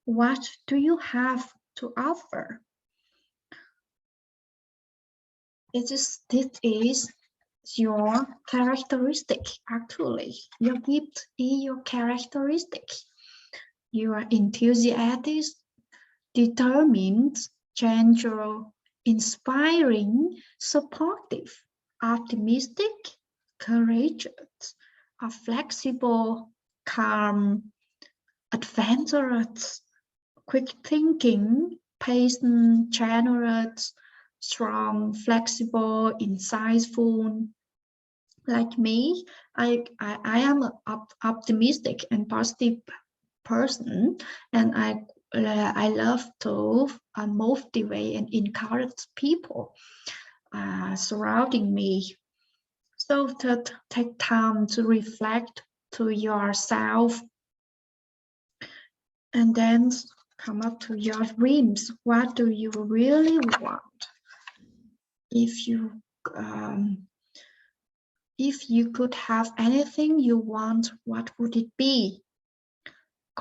Speaker 1: What do you have to offer? This is your characteristic, actually. Your gift is your characteristic. You are enthusiastic, determined, gentle, inspiring, supportive, optimistic, courageous, are flexible, calm, adventurous, quick thinking, patient, generous, strong, flexible, insightful. Like me, I am an optimistic and positive person, and I love to motivate and encourage people surrounding me. So to take time to reflect to yourself, and then come up to your dreams. What do you really want? If you could have anything you want, what would it be?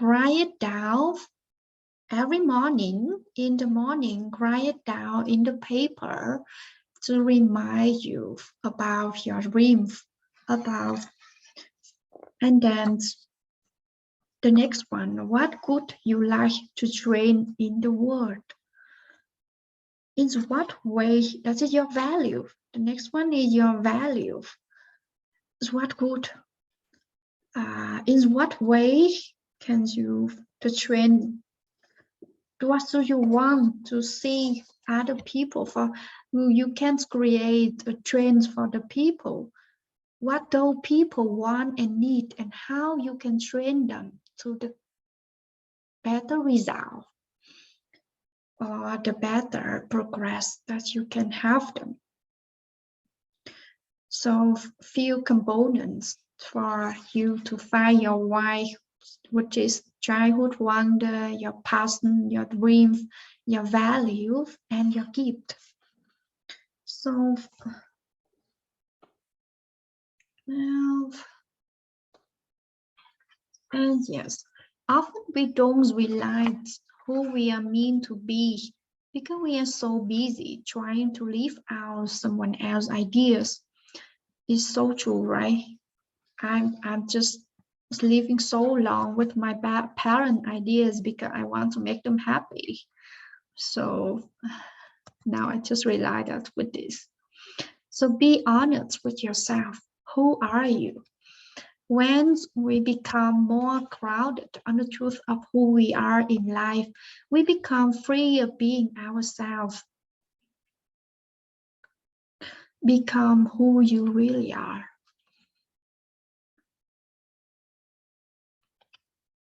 Speaker 1: Write it down every morning. In the morning, write it down in the paper to remind you about your dreams. And then the next one, what would you like to train in the world? In what way? That is your value. The next one is your value. What good? In what way can you to train? What do you want to see other people for? You can create a trend for the people. What do people want and need, and how you can train them to the better result or the better progress that you can have them. So few components for you to find your why, which is childhood wonder, your passion, your dreams, your values, and your gift. So well, and yes, often we don't realize who we are meant to be because we are so busy trying to live out someone else's ideas. It's so true, right? I'm just living so long with my parent ideas because I want to make them happy. So now I just realize that with this. So be honest with yourself. Who are you? When we become more crowded on the truth of who we are in life, we become free of being ourselves. Become who you really are.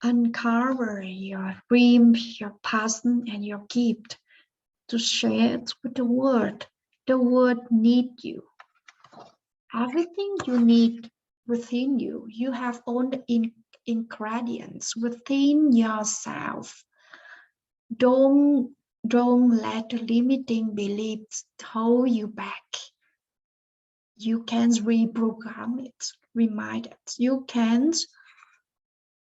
Speaker 1: Uncover your dream, your passion, and your gift to share it with the world. The world needs you. Everything you need within you. You have all the ingredients within yourself. don't let the limiting beliefs hold you back. You can reprogram it, remind it. You can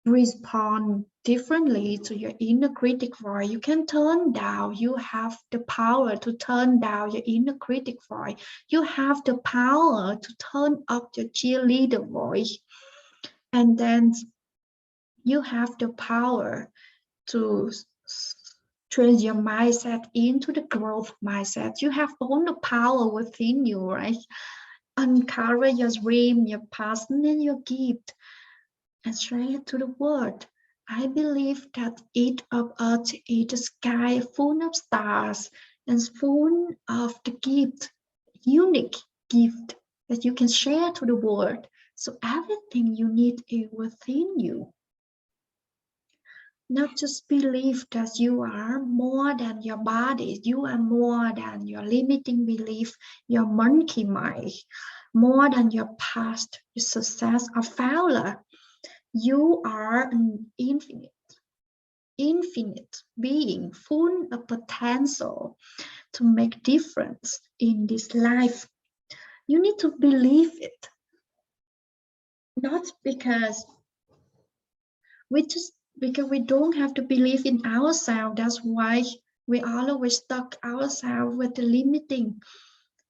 Speaker 1: respond differently to your inner critic voice. You can turn down. You have the power to turn down your inner critic voice. You have the power to turn up your cheerleader voice. And then you have the power to change your mindset into the growth mindset. You have all the power within you, right? Uncover your dream, your passion, and your gift, and share it to the world. I believe that each of us is a sky full of stars and full of the gift, unique gift that you can share to the world. So everything you need is within you. Not just believe that you are more than your body, you are more than your limiting belief, your monkey mind, more than your past, your success or failure. You are an infinite being full of potential to make difference in this life. You need to believe it. Not because we don't have to believe in ourselves. That's why we always stuck ourselves with the limiting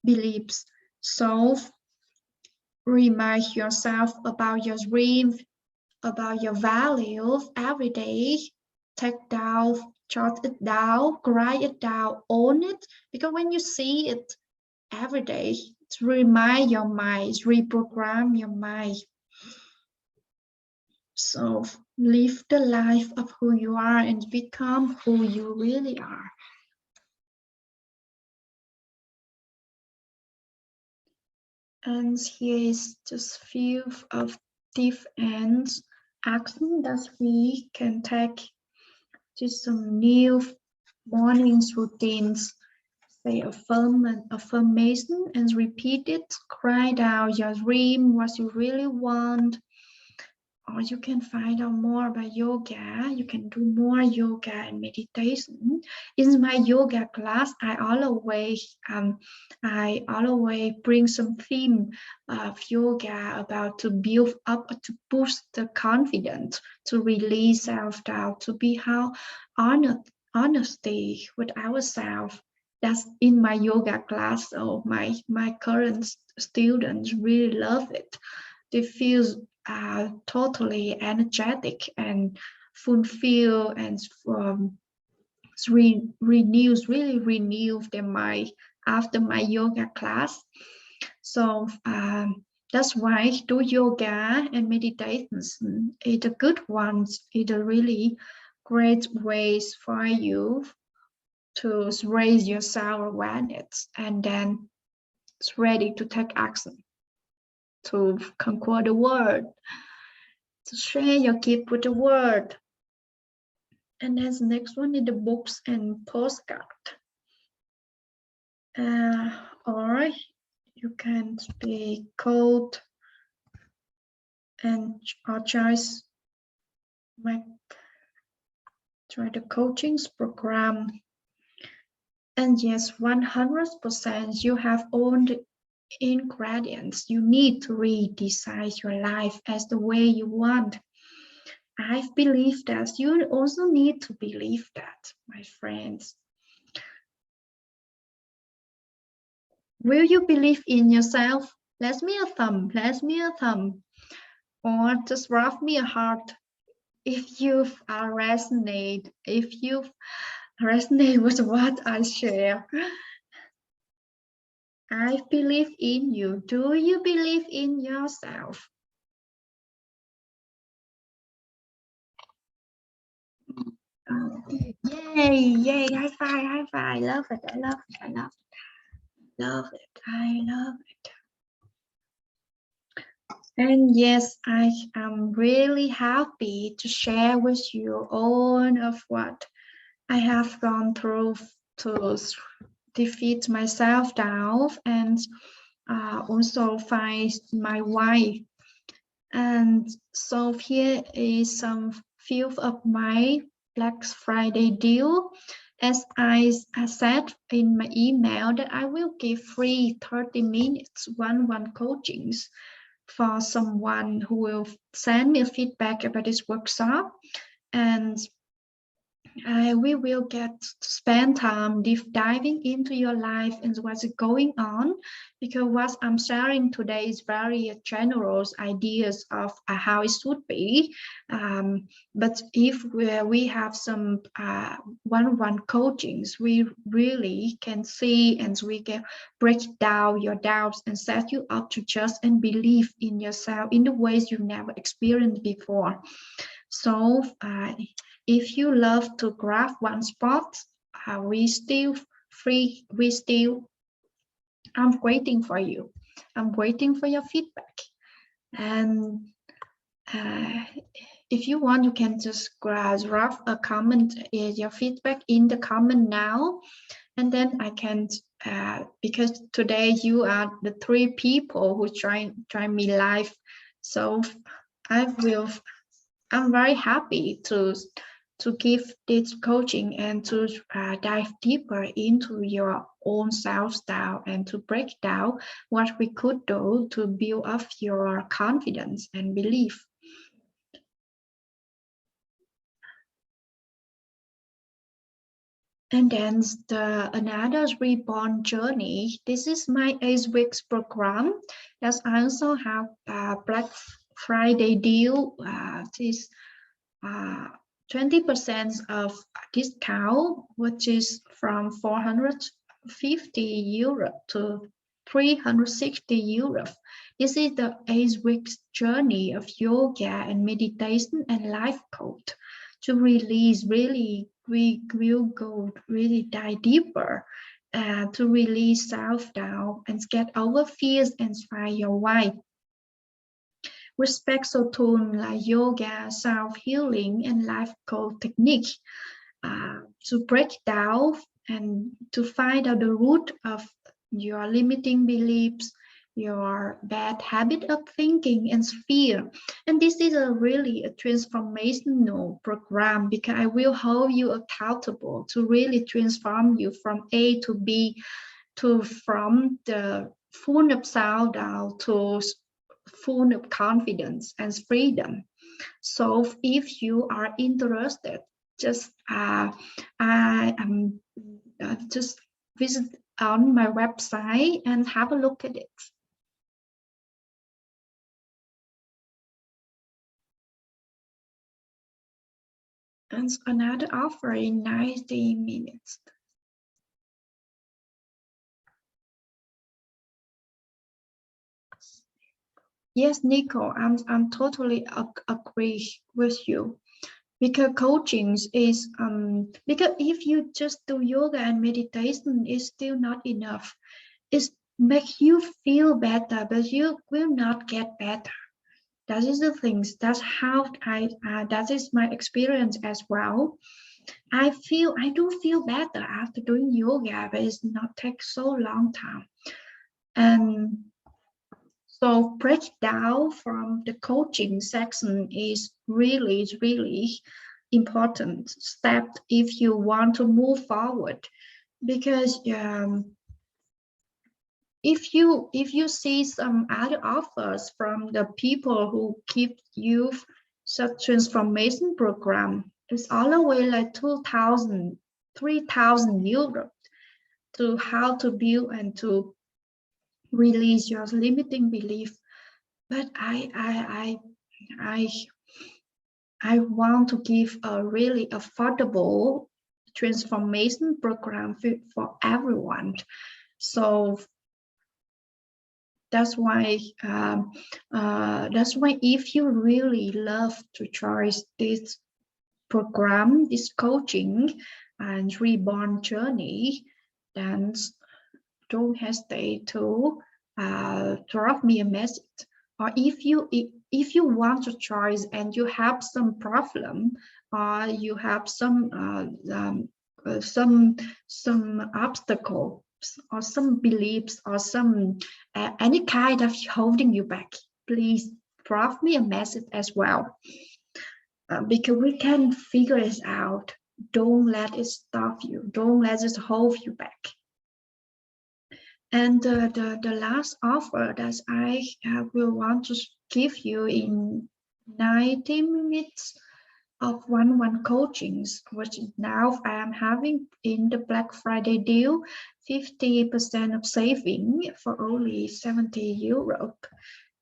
Speaker 1: beliefs. So remind yourself about your dream, about your values every day. Take down, jot it down, write it down, own it. Because when you see it every day, to remind your mind, reprogram your mind. So live the life of who you are and become who you really are. And here is just few of different actions that we can take to some new morning routines. Say affirmation and repeat it. Write out your dream, what you really want. Or you can find out more about yoga. You can do more yoga and meditation. In my yoga class, I always bring some theme of yoga about to build up, to boost the confidence, to release self-doubt, to be how honesty with ourselves. That's in my yoga class. So my current students really love it. They feel totally energetic and fulfill and really renew their mind after my yoga class. So that's why do yoga and meditation is a good one. It's a really great ways for you to raise your self-awareness, and then it's ready to take action, to conquer the world, to share your gift with the world. And then the next one is the books and postcard. Or you can be code and or choice try the coachings program. And yes, 100% you have all the ingredients you need to redesign your life as the way you want. I believe that. You also need to believe that, my friends. Will you believe in yourself? Let me a thumb, or just drop me a heart if you resonate with what I share. I believe in you. Do you believe in yourself? Yay, high five. I love it. I love it. And yes, I am really happy to share with you all of what I have gone through to defeat my self-doubt and also find my why. And so here is some few of my Black Friday deal. As I said in my email, that I will give free 30 minutes one-on-one coachings for someone who will send me feedback about this workshop, and we will get to spend time deep diving into your life and what's going on, because what I'm sharing today is very general ideas of how it should be. But if we have some one-on-one coachings, we really can see and we can break down your doubts and set you up to trust and believe in yourself in the ways you've never experienced before. So if you love to grab one spot, we still free. I'm waiting for you. I'm waiting for your feedback. And if you want, you can just drop a comment, your feedback in the comment now. And then I can, because today you are the 3 people who join me live. So I'm very happy to give this coaching and to dive deeper into your own self-style and to break down what we could do to build up your confidence and belief. And then another reborn journey. This is my 8 weeks program. That I also have a Black Friday deal. This 20% of discount, which is from 450 euro to 360 euro. This is the 8 weeks journey of yoga and meditation and life coach. To release, really, we will go really dive deeper to release self-doubt and get over fears and find your why. Respectful tools like yoga, self-healing, and life coach technique to break down and to find out the root of your limiting beliefs, your bad habit of thinking and fear. And this is really a transformational program, because I will hold you accountable to really transform you from A to B, to from the full of self-doubt to full of confidence and freedom. So if you are interested, just just visit on my website and have a look at it. And another offer in 90 minutes. Yes, Nico, I'm totally agree with you, because coaching is because if you just do yoga and meditation, it's still not enough. It makes you feel better, but you will not get better. That is the things. That's how that is my experience as well. I do feel better after doing yoga, but it's not take so long time. And so break down from the coaching section is really important step if you want to move forward, because if you see some other offers from the people who give you such transformation program, it's all the way like 2,000, 3,000 euros to how to build and to release your limiting belief. But I want to give a really affordable transformation program for everyone. So that's why if you really love to try this program, this coaching and reborn journey, then don't hesitate to drop me a message. Or if you want to try and you have some problem, or you have some obstacle or some beliefs or some any kind of holding you back, please drop me a message as well. because we can figure it out. Don't let it stop you. Don't let it hold you back. And the last offer that I will want to give you in 90 minutes of one-on-one coachings, which now I am having in the Black Friday deal, 50% of saving for only 70 euro.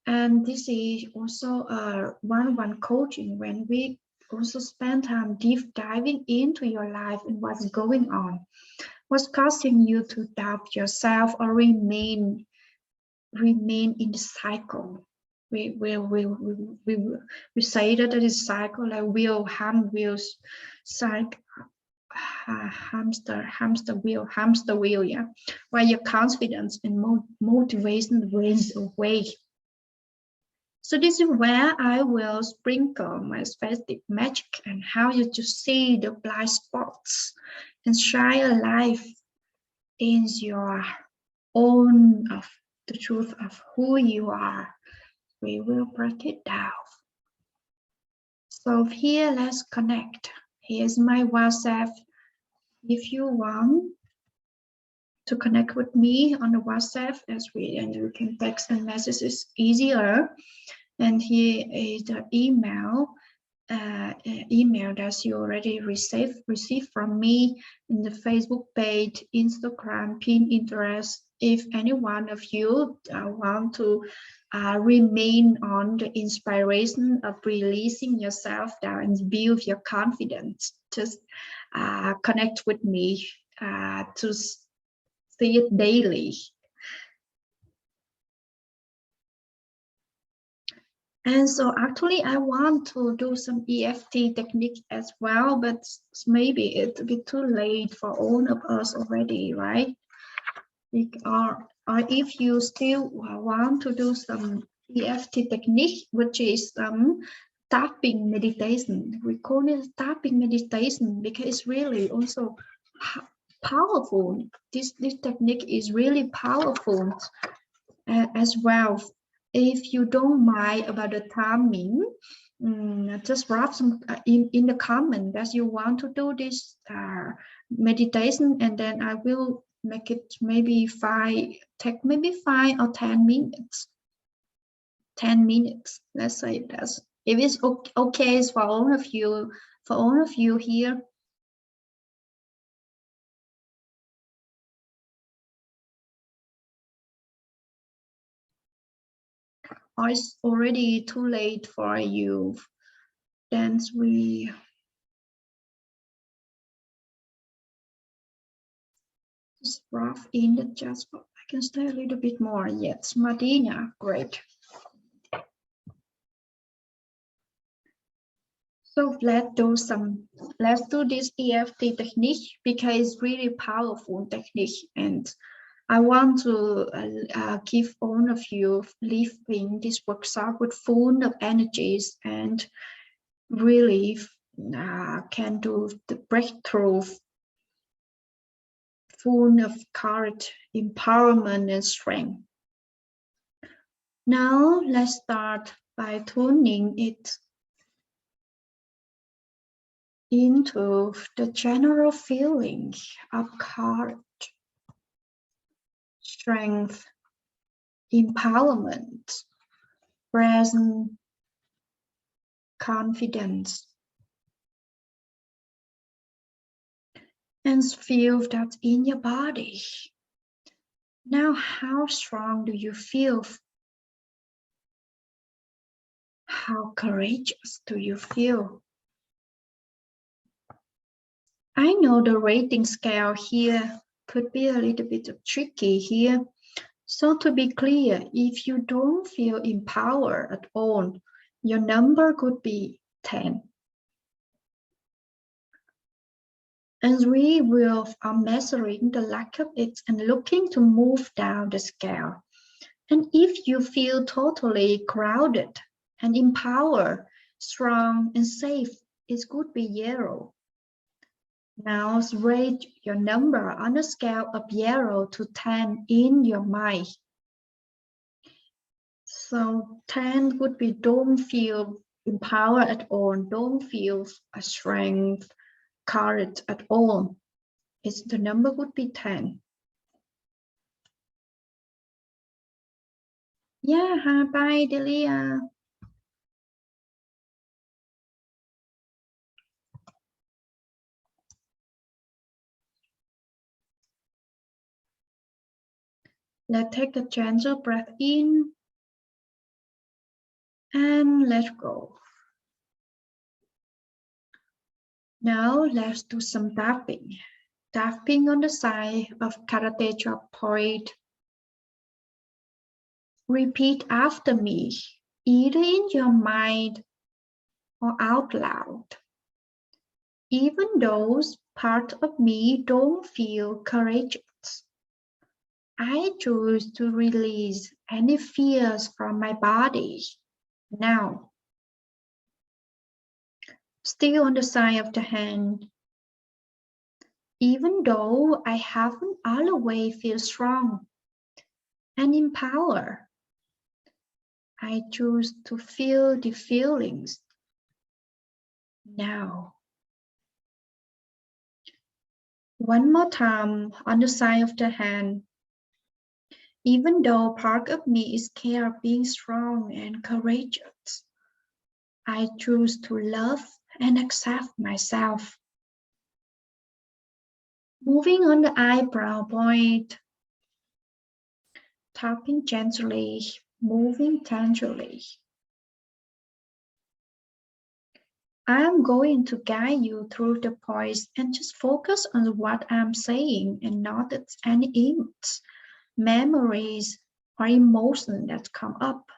Speaker 1: And this is also a one-on-one coaching when we also spend time deep diving into your life and what's going on. What's causing you to doubt yourself or remain in the cycle? We say that it is cycle like wheel, cycle, hamster wheel, yeah, where your confidence and motivation runs away. So this is where I will sprinkle my specific magic and how you to see the blind spots and shine a light in your own of the truth of who you are. We will break it down. So here, let's connect. Here's my WhatsApp. If you want to connect with me on the WhatsApp, and you can text and messages easier. And here is the email that you already received from me in the Facebook page, Instagram, Pinterest. If any one of you want to remain on the inspiration of releasing yourself down and build your confidence, just connect with me to see it daily. And so actually I want to do some EFT technique as well, but maybe it's a bit too late for all of us already, right? Or if you still want to do some EFT technique, which is tapping meditation. We call it tapping meditation because it's really also powerful. This technique is really powerful as well. If you don't mind about the timing, just write some in the comment that you want to do this meditation, and then I will make it maybe 5 or 10 minutes. 10 minutes, let's say that. If it's okay for all of you here. Or it's already too late for you, then we just rough in the chat. I can stay a little bit more. Yes, Martina, great. So let's do this EFT technique because it's really powerful technique, and I want to give all of you leaving this workshop with full of energies and really can do the breakthrough, full of courage, empowerment, and strength. Now let's start by tuning it into the general feeling of courage, strength, empowerment, presence, confidence, and feel that in your body. Now, how strong do you feel? How courageous do you feel? I know the rating scale here could be a little bit tricky here. So to be clear, if you don't feel empowered at all, your number could be 10. And we are measuring the lack of it and looking to move down the scale. And if you feel totally crowded and empowered, strong and safe, it could be 0. Now rate your number on a scale of 0 to 10 in your mind. So 10 would be don't feel empowered at all. Don't feel a strength, courage at all. The number would be 10. Yeah, bye, Delia. Let's take a gentle breath in and let go. Now let's do some tapping. Tapping on the side of karate chop point. Repeat after me, either in your mind or out loud. Even those parts of me don't feel courageous. I choose to release any fears from my body now. Still on the side of the hand. Even though I haven't always feel strong and empowered, I choose to feel the feelings now. One more time on the side of the hand. Even though part of me is scared of being strong and courageous, I choose to love and accept myself. Moving on the eyebrow point, tapping gently, moving tenderly. I'm going to guide you through the points and just focus on what I'm saying and not any image, memories, or emotion that come up.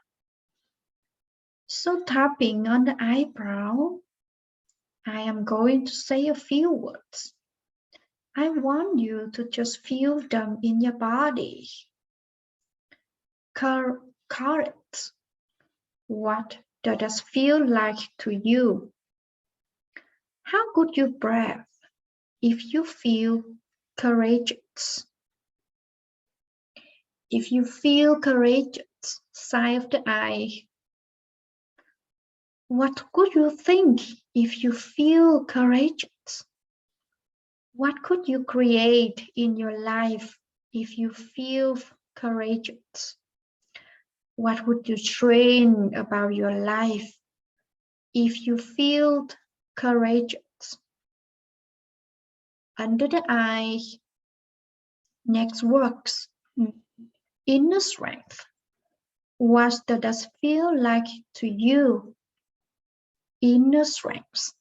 Speaker 1: So tapping on the eyebrow, I am going to say a few words. I want you to just feel them in your body. Correct. What does that feel like to you? How could you breathe if you feel courageous? If you feel courageous, side of the eye. What could you think if you feel courageous? What could you create in your life if you feel courageous? What would you train about your life if you feel courageous? Under the eye, next works, inner strength. What does it feel like to you? Inner strength.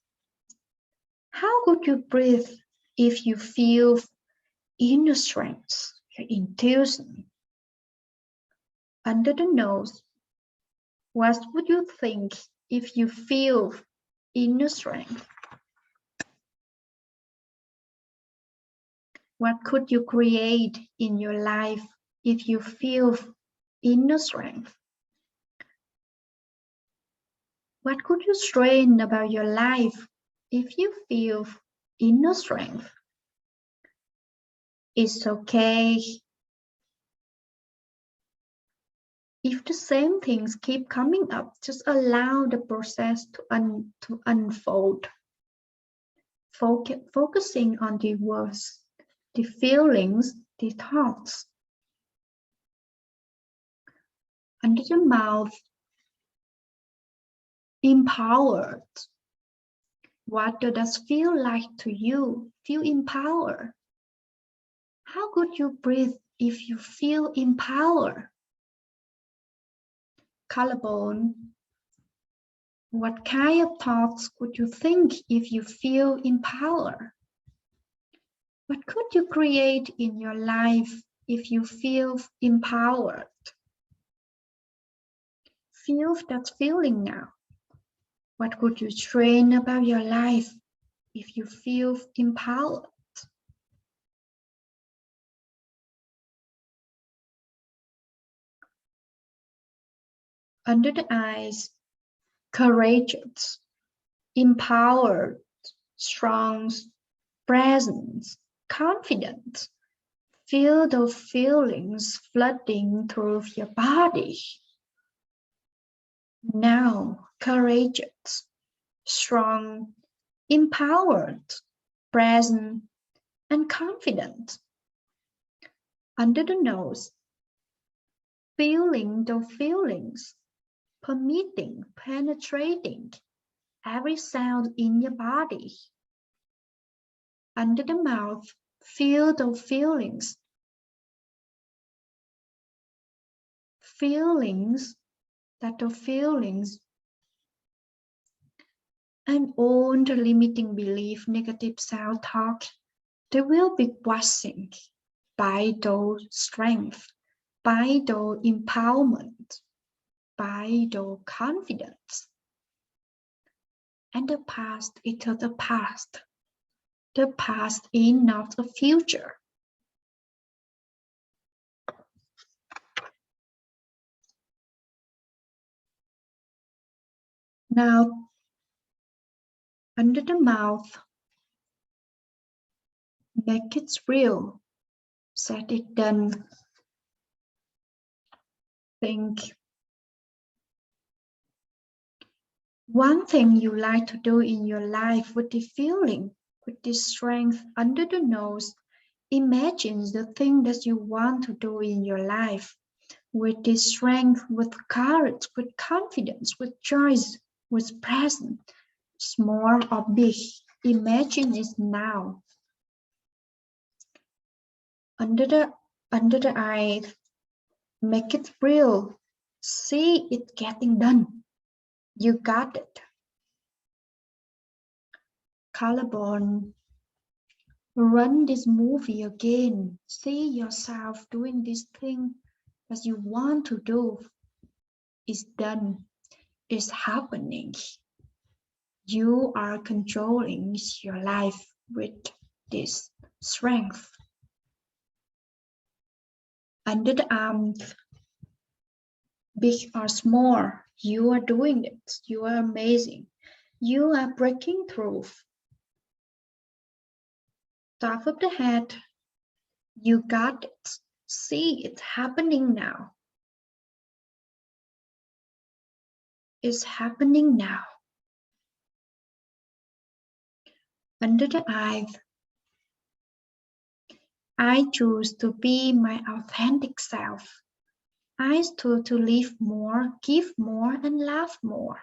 Speaker 1: How could you breathe if you feel inner strength, your intuition? Under the nose, what would you think if you feel inner strength? What could you create in your life if you feel inner strength? What could you strain about your life if you feel inner strength? It's okay. If the same things keep coming up, just allow the process to unfold. Focusing on the words, the feelings, the thoughts. Under the mouth, empowered. What does it feel like to you? Feel empowered. How could you breathe if you feel empowered? Collarbone. What kind of thoughts could you think if you feel empowered? What could you create in your life if you feel empowered? Feel that feeling now. What could you train about your life if you feel empowered? Under the eyes, courageous, empowered, strong, present, confident. Feel those feelings flooding through your body. Now, courageous, strong, empowered, present, and confident. Under the nose, feeling the feelings, permitting, penetrating every sound in your body. Under the mouth, feel the feelings. And all the limiting belief, negative self-talk, they will be passing by the strength, by the empowerment, by the confidence. And the past is the past. The past is not the future. Now, under the mouth, make it real. Set it done. Think. One thing you like to do in your life with the feeling, with the strength under the nose. Imagine the thing that you want to do in your life with the strength, with courage, with confidence, with choice, with presence, small or big. Imagine it now. Under the eye, make it real. See it getting done. You got it. Collarbone. Run this movie again. See yourself doing this thing that you want to do. It's done. It's happening. You are controlling your life with this strength. Under the arms, big or small, you are doing it. You are amazing. You are breaking through. Top of the head, you got it. See it happening now. It's happening now. Under the eyes, I choose to be my authentic self. I choose to live more, give more, and laugh more.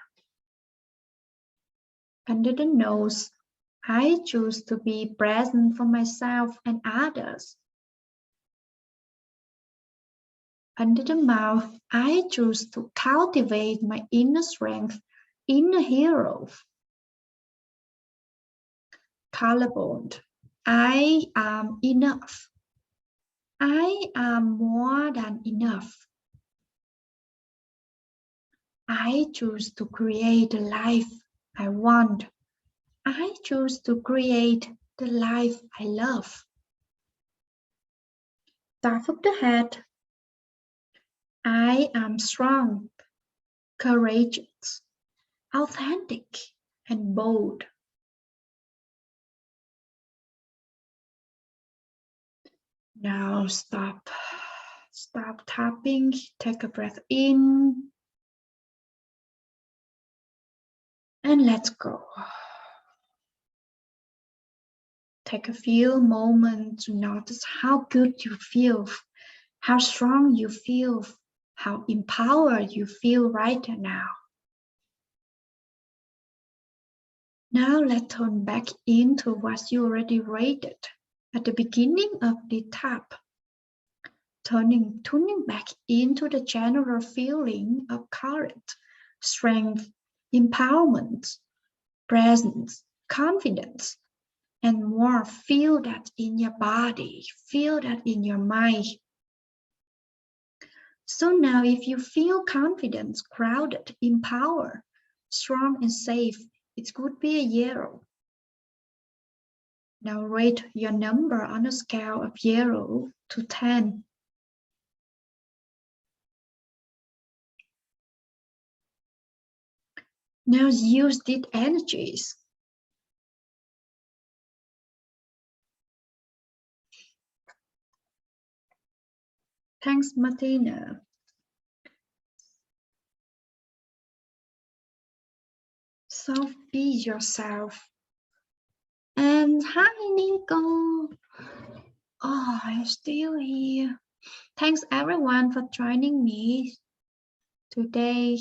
Speaker 1: Under the nose, I choose to be present for myself and others. Under the mouth, I choose to cultivate my inner strength, inner hero. Collarbone, I am enough. I am more than enough. I choose to create the life I want. I choose to create the life I love. Top of the head, I am strong, courageous, authentic, and bold. Now stop tapping, take a breath in, and let's go. Take a few moments to notice how good you feel, how strong you feel, how empowered you feel right now. Now let's turn back into what you already rated at the beginning of the tap. Tuning back into the general feeling of courage, strength, empowerment, presence, confidence, and more. Feel that in your body, feel that in your mind. So now if you feel confident, crowded, empowered, strong and safe, it could be a 0. Now rate your number on a scale of 0 to 10. Now use these energies. Thanks, Martina. So be yourself. And hi, Nico. Oh, I'm still here. Thanks everyone for joining me today.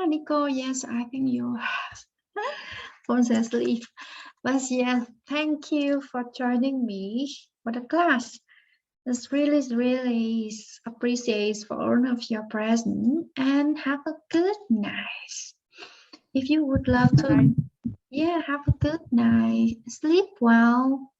Speaker 1: Nico, yes, I think you fallen asleep. But yeah, thank you for joining me for the class. It's really appreciate for all of your presence and have a good night. If you would love to, yeah, have a good night. Sleep well.